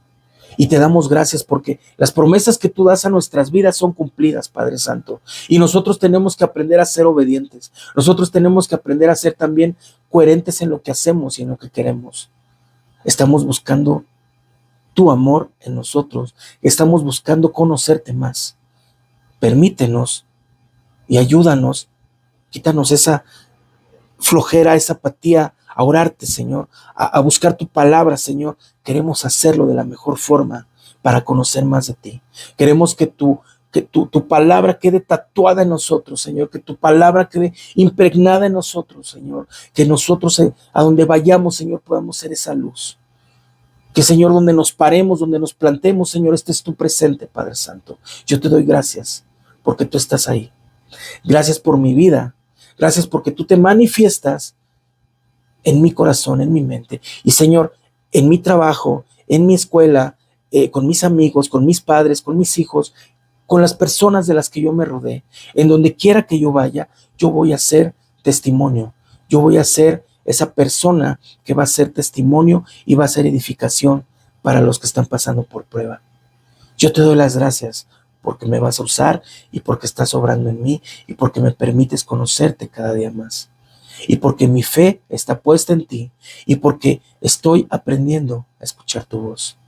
S1: Y te damos gracias porque las promesas que tú das a nuestras vidas son cumplidas, Padre Santo. Y nosotros tenemos que aprender a ser obedientes. Nosotros tenemos que aprender a ser también coherentes en lo que hacemos y en lo que queremos. Estamos buscando tu amor en nosotros. Estamos buscando conocerte más. Permítenos y ayúdanos. Quítanos esa flojera, esa apatía, a orarte, Señor, a buscar tu palabra, Señor. Queremos hacerlo de la mejor forma para conocer más de ti. Queremos que tu palabra quede tatuada en nosotros, Señor, que tu palabra quede impregnada en nosotros, Señor, que nosotros a donde vayamos, Señor, podamos ser esa luz. Que, Señor, donde nos paremos, donde nos plantemos, Señor, estés tú presente, Padre Santo. Yo te doy gracias porque tú estás ahí. Gracias por mi vida. Gracias porque tú te manifiestas en mi corazón, en mi mente. Y, Señor, en mi trabajo, en mi escuela, con mis amigos, con mis padres, con mis hijos, con las personas de las que yo me rodeé, en donde quiera que yo vaya, yo voy a ser testimonio. Yo voy a ser esa persona que va a ser testimonio y va a ser edificación para los que están pasando por prueba. Yo te doy las gracias porque me vas a usar y porque estás obrando en mí y porque me permites conocerte cada día más. Y porque mi fe está puesta en ti y porque estoy aprendiendo a escuchar tu voz.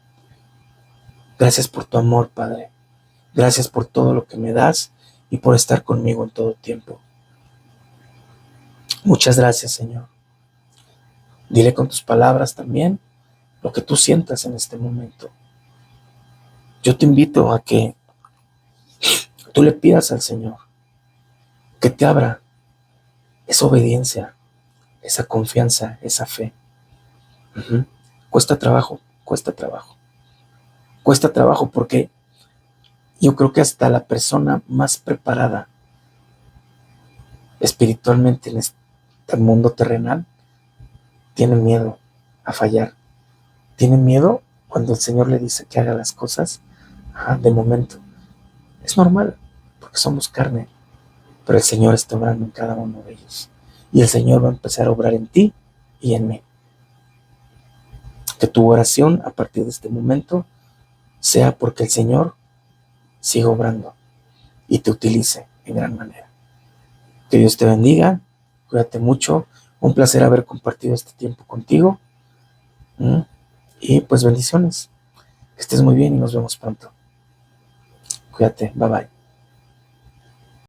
S1: Gracias por tu amor, Padre. Gracias por todo lo que me das y por estar conmigo en todo tiempo. Muchas gracias, Señor. Dile con tus palabras también lo que tú sientas en este momento. Yo te invito a que tú le pidas al Señor que te abra esa obediencia, esa confianza, esa fe. Cuesta trabajo, cuesta trabajo. Cuesta trabajo porque yo creo que hasta la persona más preparada espiritualmente en este mundo terrenal tiene miedo a fallar. Tiene miedo cuando el Señor le dice que haga las cosas de momento. Es normal, porque somos carne, pero el Señor está obrando en cada uno de ellos. Y el Señor va a empezar a obrar en ti y en mí. Que tu oración a partir de este momento sea porque el Señor siga obrando y te utilice en gran manera. Que Dios te bendiga, cuídate mucho, un placer haber compartido este tiempo contigo. Y pues bendiciones, que estés muy bien y nos vemos pronto. Cuídate, bye bye.